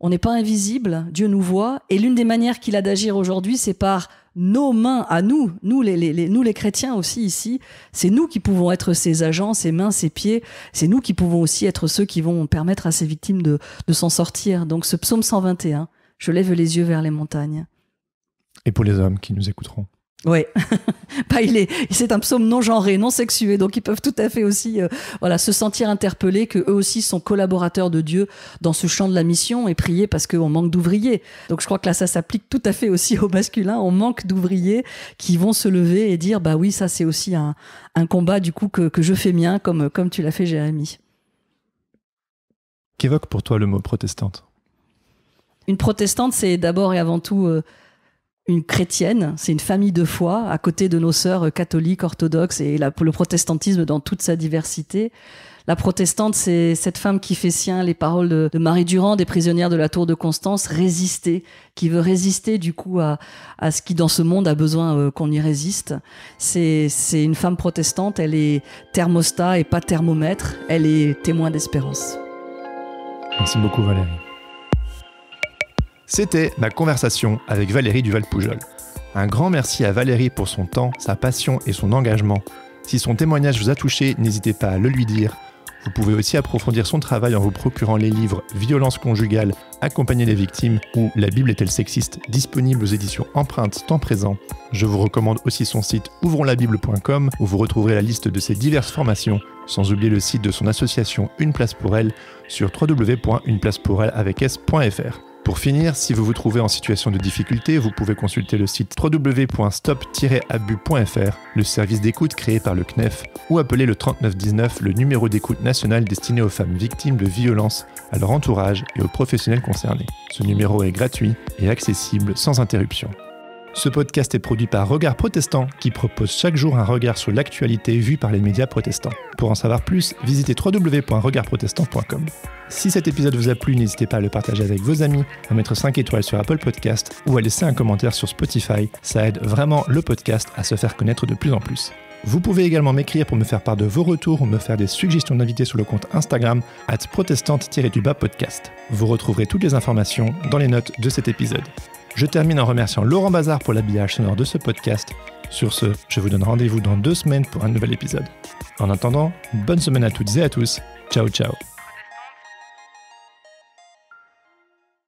Speaker 1: On n'est pas invisible, Dieu nous voit. Et l'une des manières qu'il a d'agir aujourd'hui, c'est par nos mains à nous les chrétiens aussi ici. C'est nous qui pouvons être ses agents, ses mains, ses pieds. C'est nous qui pouvons aussi être ceux qui vont permettre à ces victimes de s'en sortir. Donc ce psaume 121, je lève les yeux vers les montagnes.
Speaker 3: Et pour les hommes qui nous écouteront.
Speaker 1: Oui, c'est un psaume non genré, non sexué, donc ils peuvent tout à fait aussi se sentir interpellés que eux aussi sont collaborateurs de Dieu dans ce champ de la mission, et prier parce qu'on manque d'ouvriers. Donc je crois que là ça s'applique tout à fait aussi au masculin, on manque d'ouvriers qui vont se lever et dire bah oui, ça c'est aussi un combat du coup que je fais mien, comme tu l'as fait, Jérémy.
Speaker 3: Qu'évoque pour toi le mot protestante ?
Speaker 1: Une protestante, c'est d'abord et avant tout une chrétienne, c'est une famille de foi à côté de nos sœurs catholiques, orthodoxes, et le protestantisme dans toute sa diversité. La protestante, c'est cette femme qui fait sien les paroles de Marie Durand, des prisonnières de la Tour de Constance, résister, qui veut résister du coup à ce qui dans ce monde a besoin qu'on y résiste. C'est une femme protestante, elle est thermostat et pas thermomètre, elle est témoin d'espérance.
Speaker 3: Merci beaucoup Valérie. C'était ma conversation avec Valérie du Val-Poujol. Un grand merci à Valérie pour son temps, sa passion et son engagement. Si son témoignage vous a touché, n'hésitez pas à le lui dire. Vous pouvez aussi approfondir son travail en vous procurant les livres « Violence conjugale, accompagner les victimes » ou « La Bible est-elle sexiste ?» disponibles aux éditions Empreinte Temps Présent. Je vous recommande aussi son site ouvronslabible.com où vous retrouverez la liste de ses diverses formations, sans oublier le site de son association Une Place pour Elle sur www.uneplacepourelle.fr. Pour finir, si vous vous trouvez en situation de difficulté, vous pouvez consulter le site www.stop-abus.fr, le service d'écoute créé par le CNEF, ou appeler le 3919, le numéro d'écoute national destiné aux femmes victimes de violences, à leur entourage et aux professionnels concernés. Ce numéro est gratuit et accessible sans interruption. Ce podcast est produit par Regard Protestant, qui propose chaque jour un regard sur l'actualité vue par les médias protestants. Pour en savoir plus, visitez www.regardprotestant.com. Si cet épisode vous a plu, n'hésitez pas à le partager avec vos amis, à mettre 5 étoiles sur Apple Podcast ou à laisser un commentaire sur Spotify. Ça aide vraiment le podcast à se faire connaître de plus en plus. Vous pouvez également m'écrire pour me faire part de vos retours ou me faire des suggestions d'invités sur le compte Instagram @protestante-podcast. Vous retrouverez toutes les informations dans les notes de cet épisode. Je termine en remerciant Laurent Bazar pour l'habillage sonore de ce podcast. Sur ce, je vous donne rendez-vous dans 2 semaines pour un nouvel épisode. En attendant, bonne semaine à toutes et à tous. Ciao ciao.